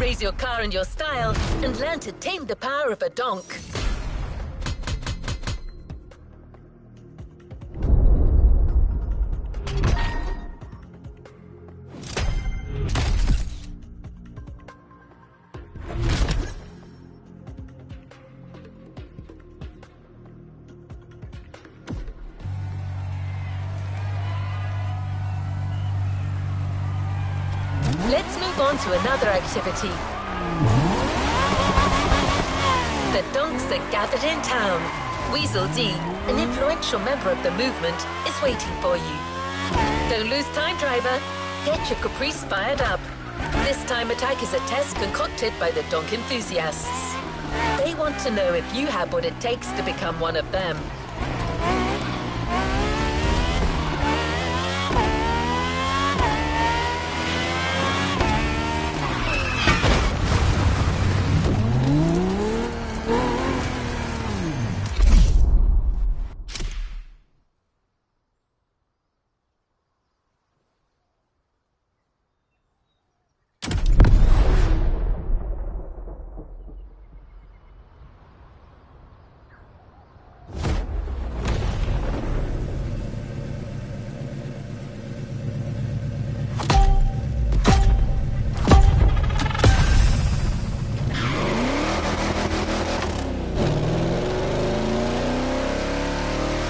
Praise your car and your style, and learn to tame the power of a donk. Let's move on to another activity. The donks are gathered in town. Weasel D, an influential member of the movement, is waiting for you. Don't lose time, driver. Get your Caprice fired up. This time attack is a test concocted by the donk enthusiasts. They want to know if you have what it takes to become one of them.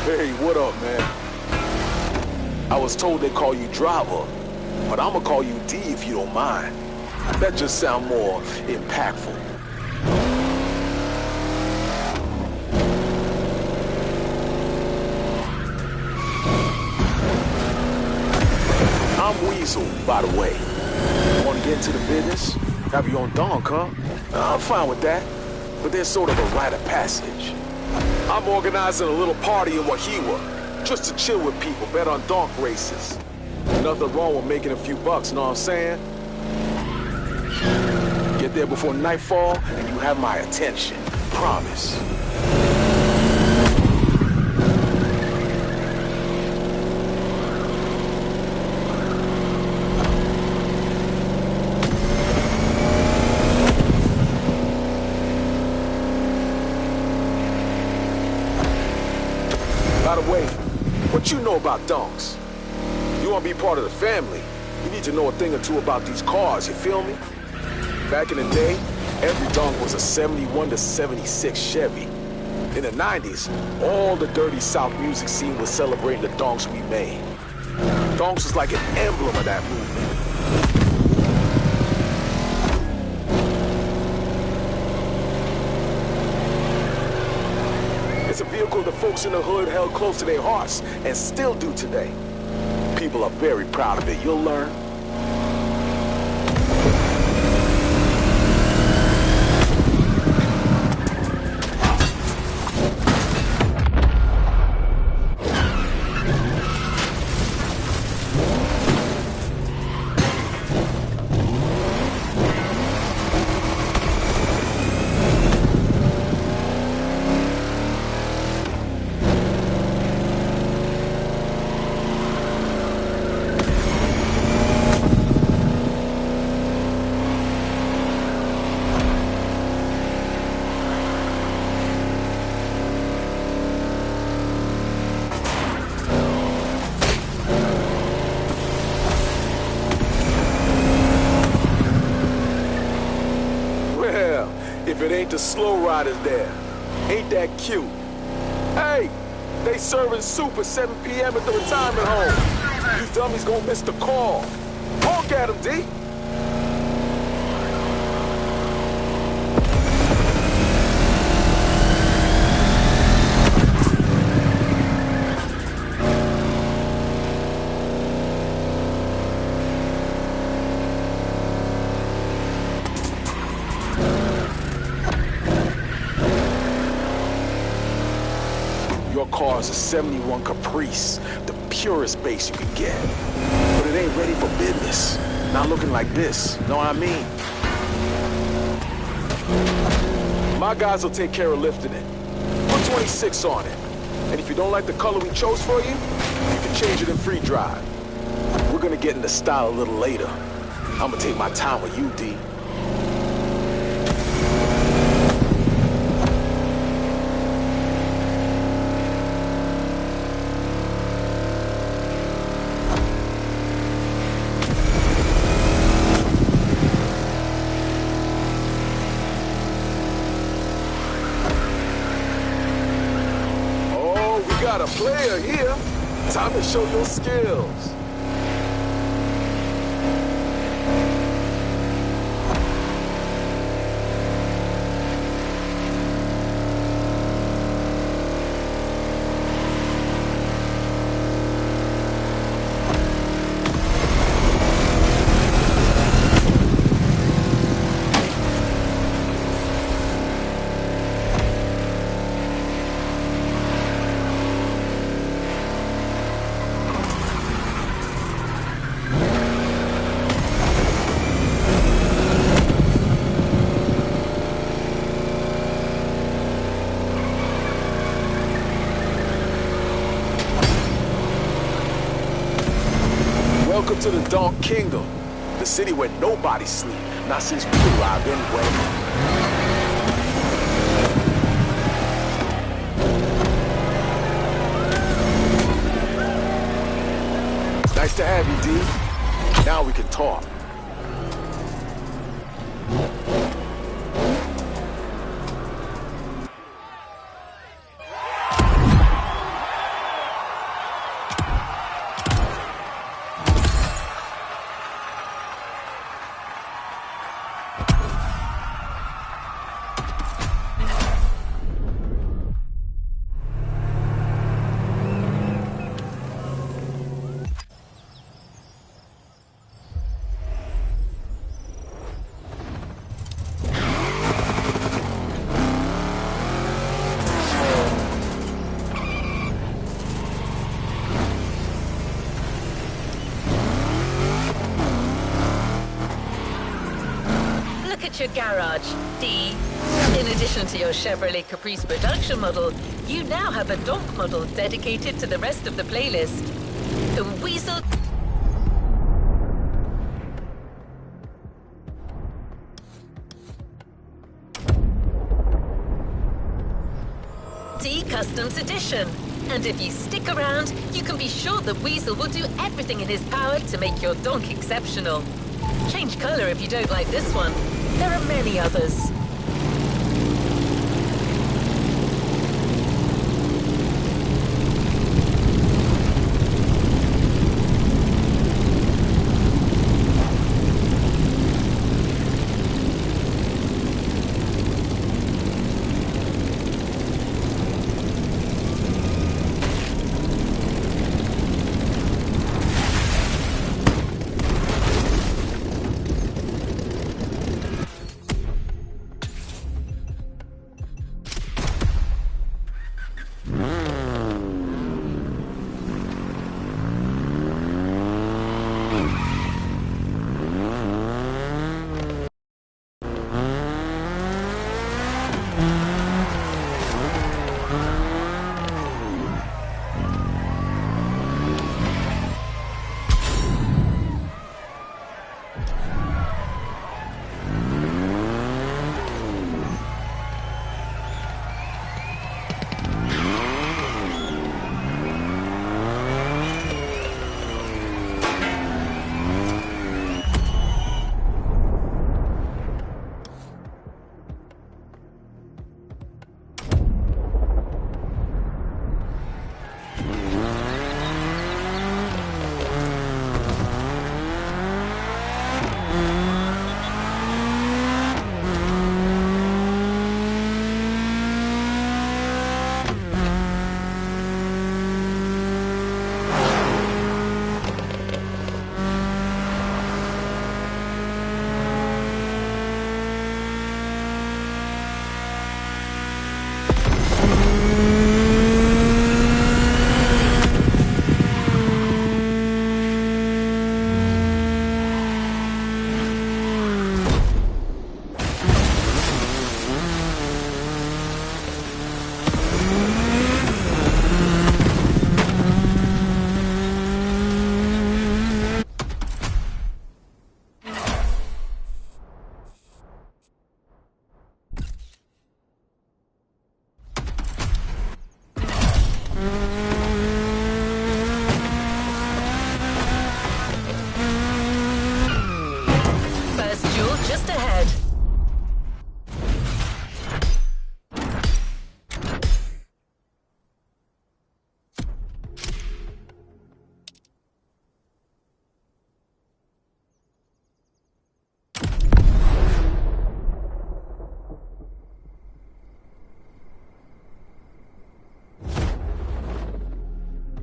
Hey, what up, man? I was told they call you driver, but I'ma call you D if you don't mind. That just sound more impactful. I'm Weasel, by the way. Want to get into the business? Have your own donk, huh? I'm fine with that, but there's sort of a rite of passage. I'm organizing a little party in Wahiwa, just to chill with people, bet on donk races. Nothing wrong with making a few bucks, know what I'm saying? Get there before nightfall, and you have my attention. Promise. By the way, what you know about donks? You want to be part of the family, you need to know a thing or two about these cars, you feel me? Back in the day, every donk was a 71 to 76 Chevy. In the 90s, all the dirty South music scene was celebrating the donks we made. Donks was like an emblem of that movement. It's a vehicle the folks in the hood held close to their hearts and still do today. People are very proud of it, you'll learn. If it ain't the slow riders there, ain't that cute? Hey, they serving soup at 7 p.m. at the retirement home. You dummies gonna miss the call. Honk at him, D. Your car's a 71 Caprice, the purest bass you can get. But it ain't ready for business. Not looking like this, know what I mean? My guys will take care of lifting it. Put 26 on it. And if you don't like the color we chose for you, you can change it in free drive. We're gonna get into style a little later. I'm gonna take my time with you, D. got a player here. Time to show your skills. Welcome to the Donk Kingdom, the city where nobody sleep. Not since we arrived anyway. Nice to have you, D. Now we can talk. Your garage, D. In addition to your Chevrolet Caprice production model, you now have a donk model dedicated to the rest of the playlist. The Weasel... D Customs Edition. And if you stick around, you can be sure that Weasel will do everything in his power to make your donk exceptional. Change color if you don't like this one. There are many others.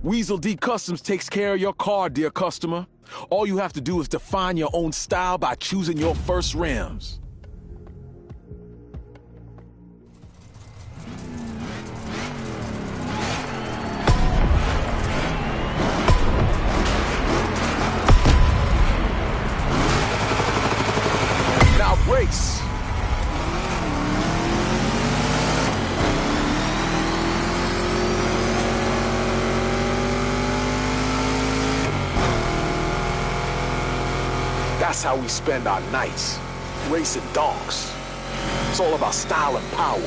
Weasel D Customs takes care of your car, dear customer. All you have to do is define your own style by choosing your first rims. Now race. That's how we spend our nights, racing donks. It's all about style and power.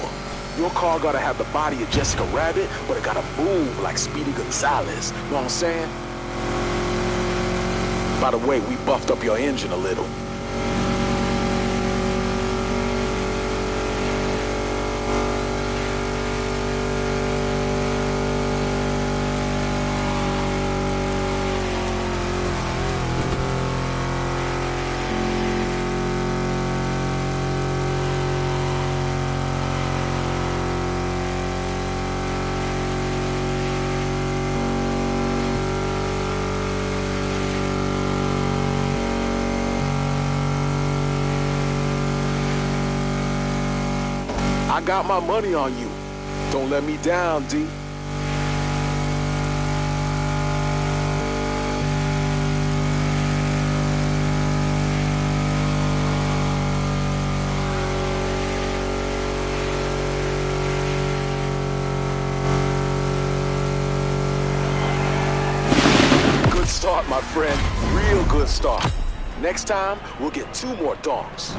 Your car gotta have the body of Jessica Rabbit, but it gotta move like Speedy Gonzalez. Know what I'm saying? By the way, we buffed up your engine a little. I got my money on you. Don't let me down, D. Good start, my friend. Real good start. Next time, we'll get 2 more donks.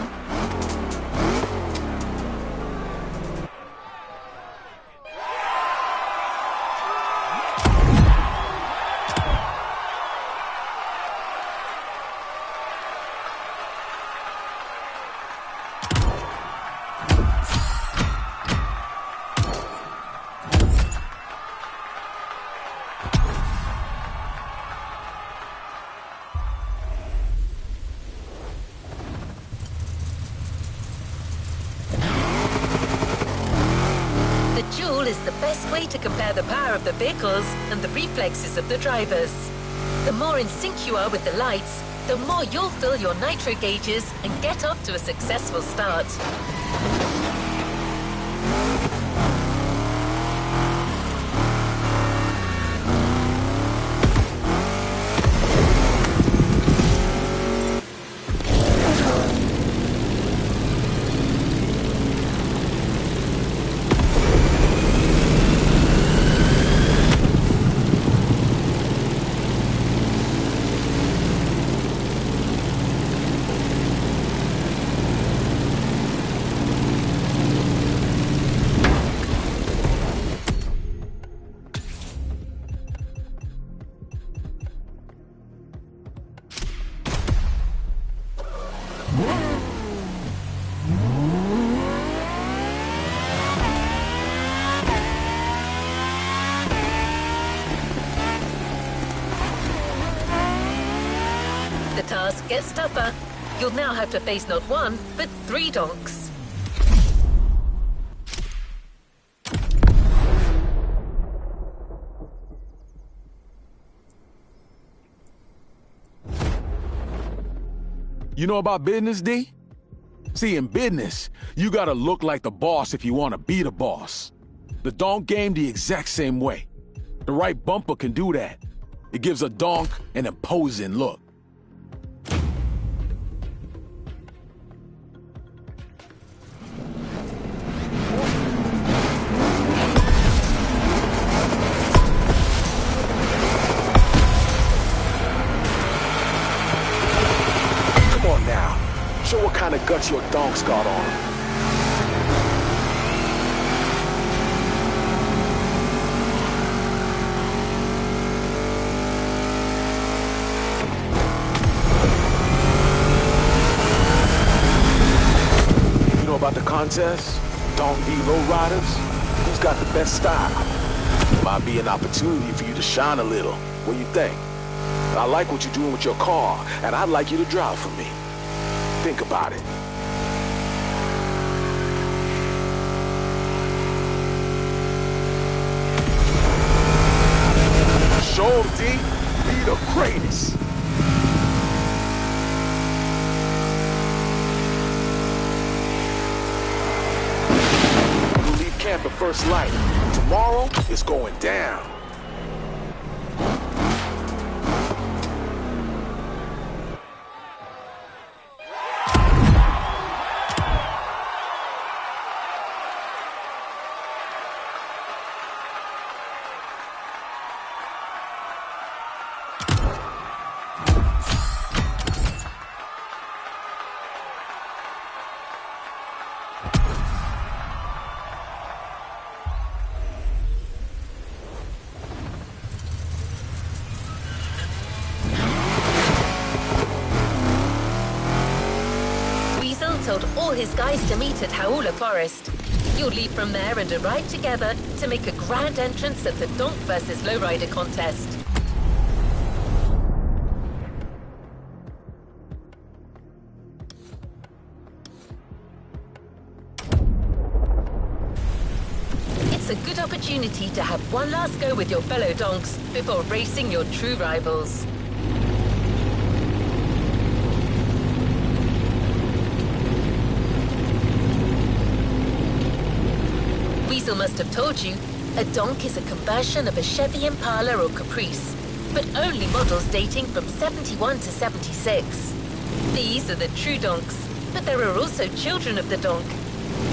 Is the best way to compare the power of the vehicles and the reflexes of the drivers. The more in sync you are with the lights, the more you'll fill your nitro gauges and get off to a successful start. The task gets tougher. You'll now have to face not 1, but 3 donks. You know about business, D? See, in business, you gotta look like the boss if you wanna be the boss. The donk game the exact same way. The right bumper can do that. It gives a donk an imposing look. Come on now. Show what kind of guts your donks got on 'em. About the contest, Donk V Lowriders, who's got the best style? Might be an opportunity for you to shine a little. What do you think? I like what you're doing with your car, and I'd like you to drive for me. Think about it. greatest. We'll leave camp at first light. Tomorrow, it's going down. Told all his guys to meet at Hauula Forest. You'll leave from there and arrive together to make a grand entrance at the Donk versus Lowrider contest. It's a good opportunity to have one last go with your fellow donks before racing your true rivals. Weasel must have told you, a donk is a conversion of a Chevy Impala or Caprice, but only models dating from 71 to 76. These are the true donks, but there are also children of the donk.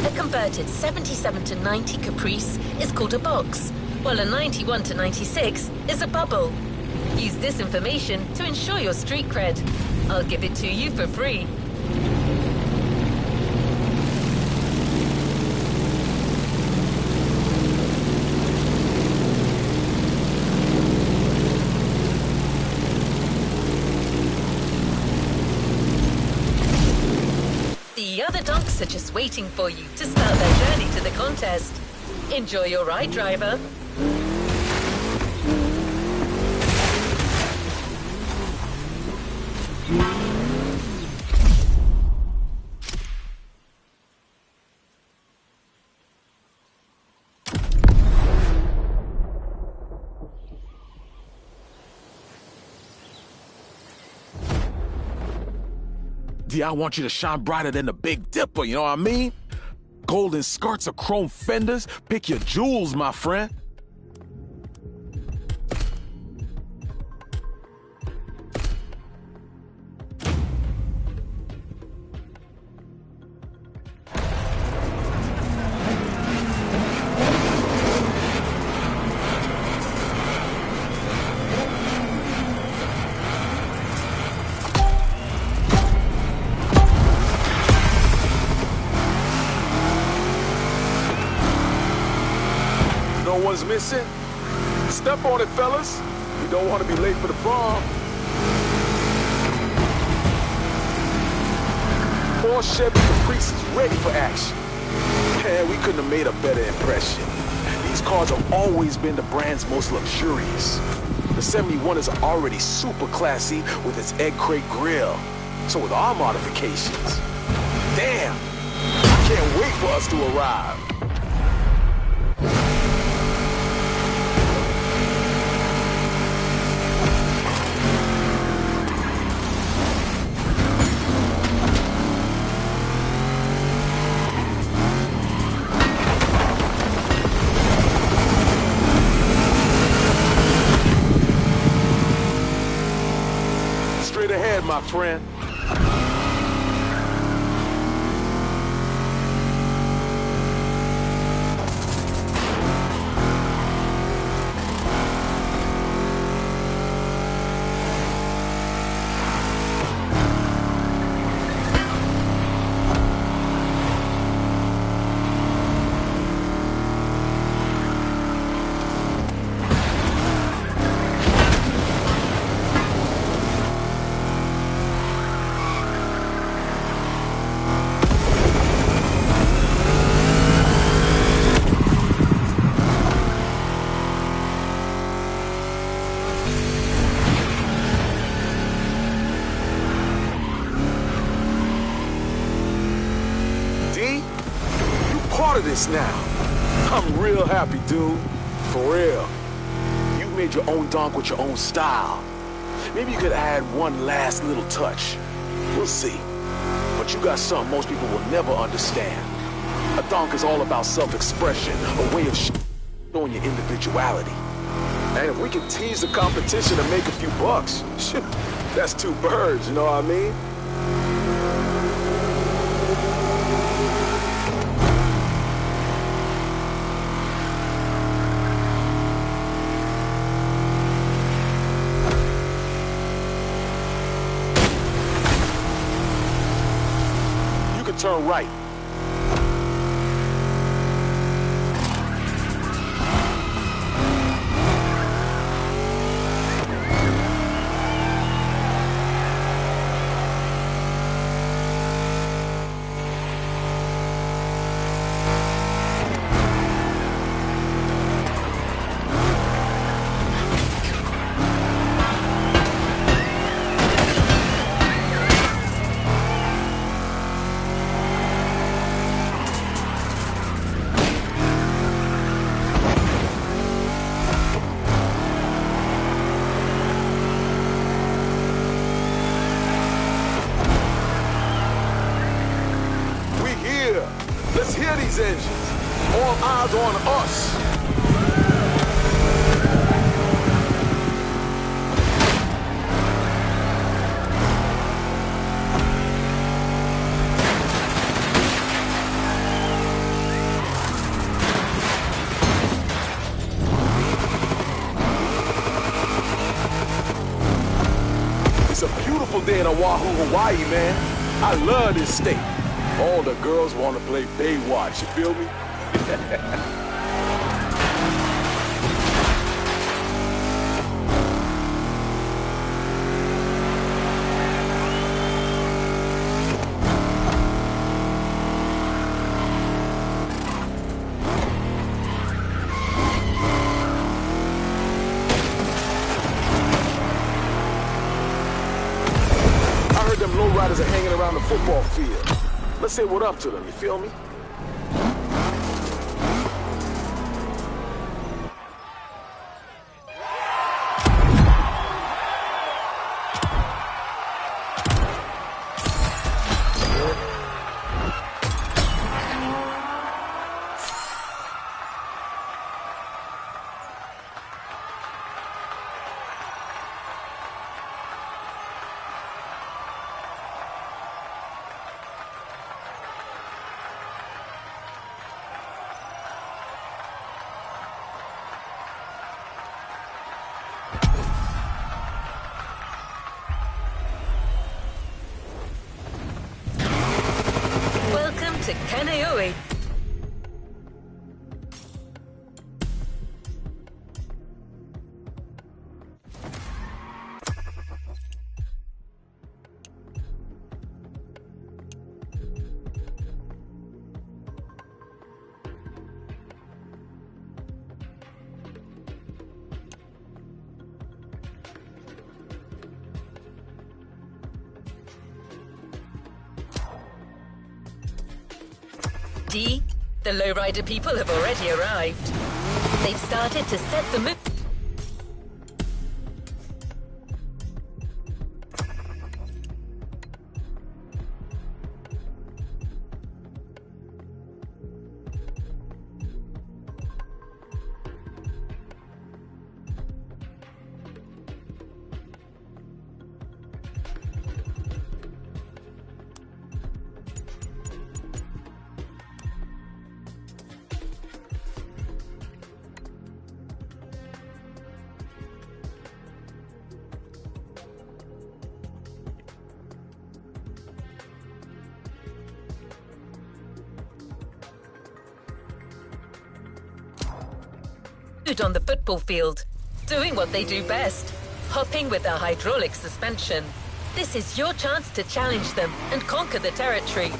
A converted 77 to 90 Caprice is called a box, while a 91 to 96 is a bubble. Use this information to ensure your street cred. I'll give it to you for free. The other donks are just waiting for you to start their journey to the contest. Enjoy your ride, driver. I want you to shine brighter than the Big Dipper, you know what I mean? Golden skirts or chrome fenders, pick your jewels, my friend. One's missing. Step on it, fellas. You don't want to be late for the prom. 4 Chevy Caprices ready for action. Man, we couldn't have made a better impression. These cars have always been the brand's most luxurious. The 71 is already super classy with its egg crate grille. So with our modifications, damn, I can't wait for us to arrive. Ahead, my friend. Part of this now. I'm real happy, dude. For real. You made your own donk with your own style. Maybe you could add one last little touch. We'll see. But you got something most people will never understand. A donk is all about self-expression, a way of showing your individuality. And if we can tease the competition and make a few bucks, that's two birds, you know what I mean? You can turn right. Let's hear these engines. All eyes on us. It's a beautiful day in Oahu, Hawaii, man. I love this state. All the girls want to play Baywatch, you feel me? I heard them lowriders are hanging around the football field. Let's say what up to them, you feel me? To Kaneohe. D, the lowrider people have already arrived. They've started to set the mood. On the football field, doing what they do best, hopping with a hydraulic suspension. This is your chance to challenge them and conquer the territory.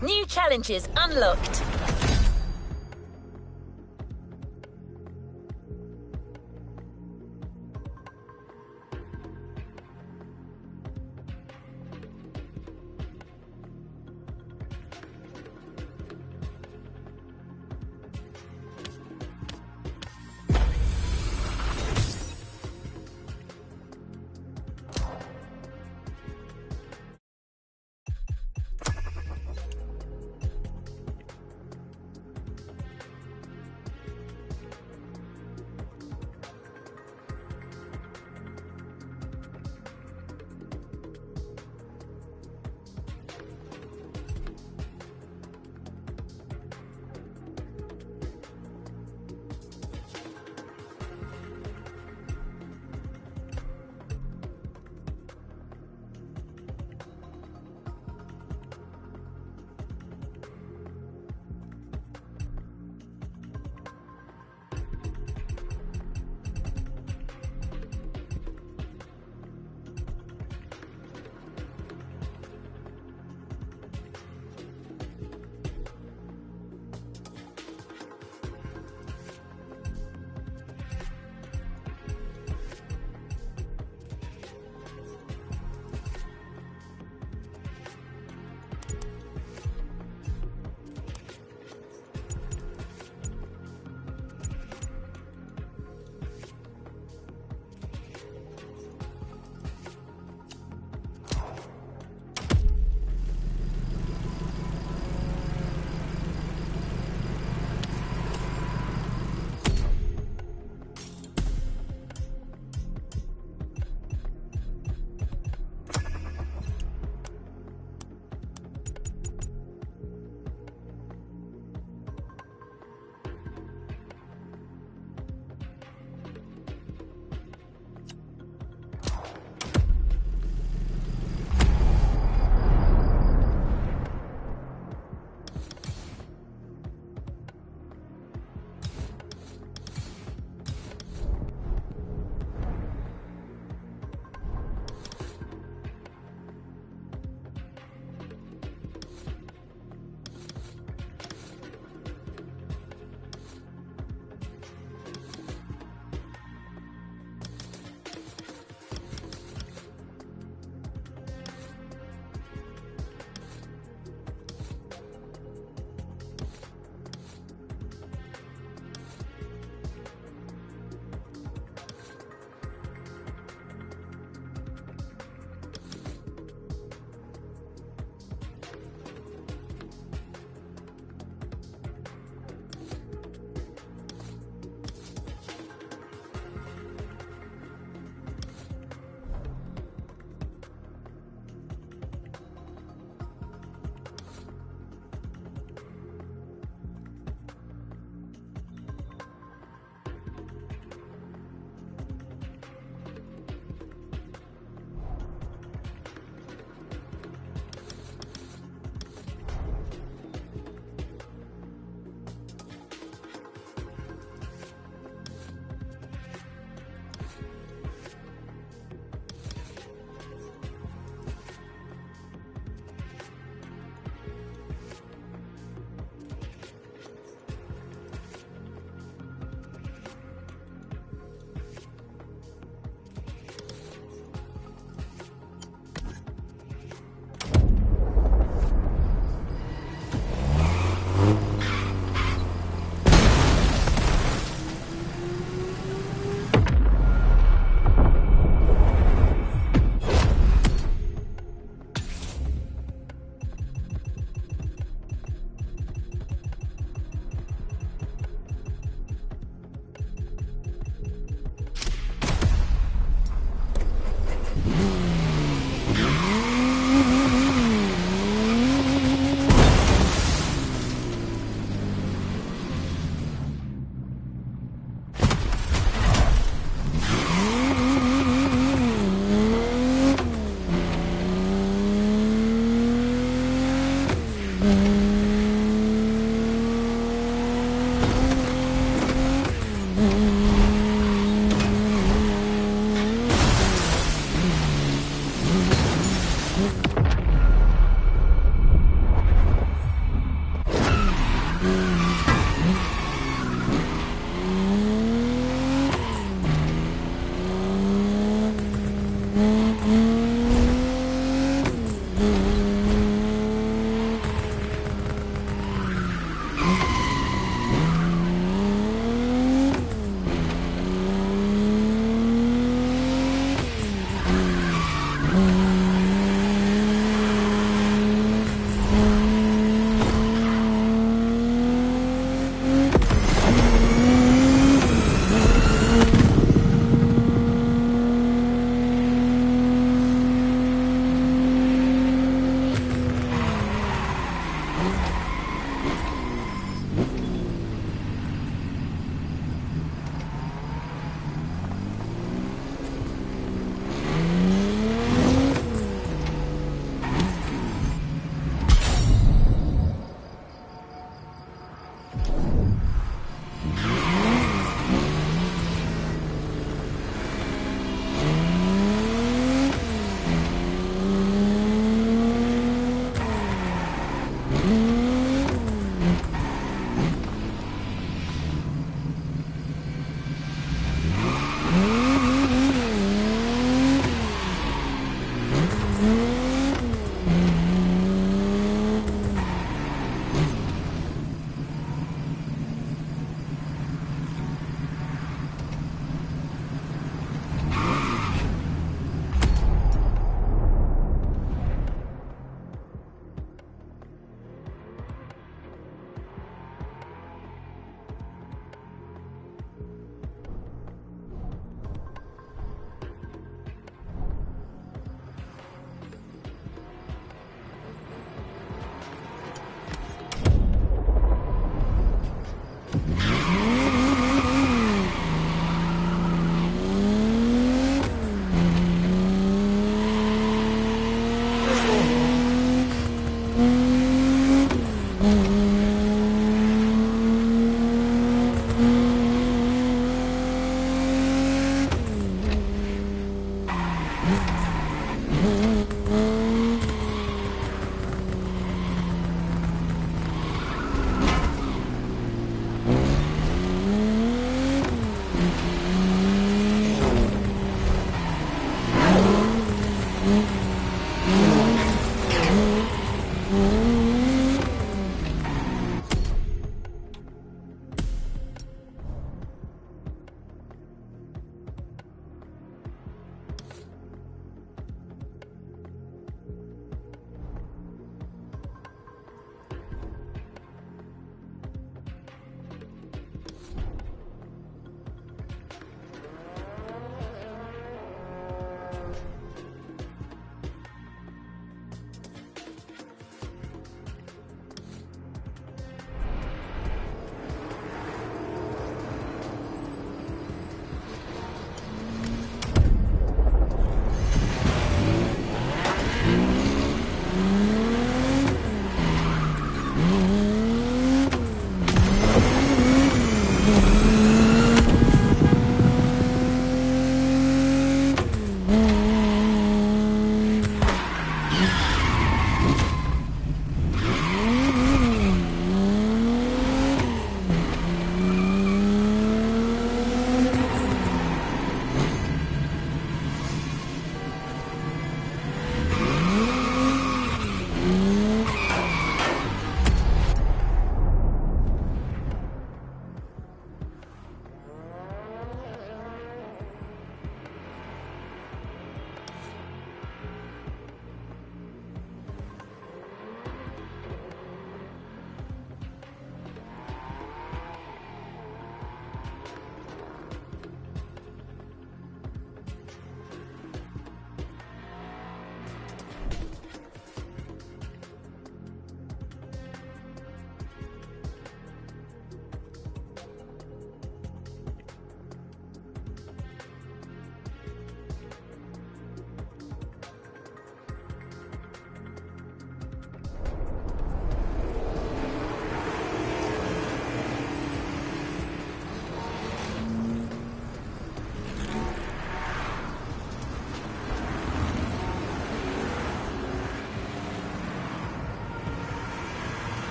New challenges unlocked.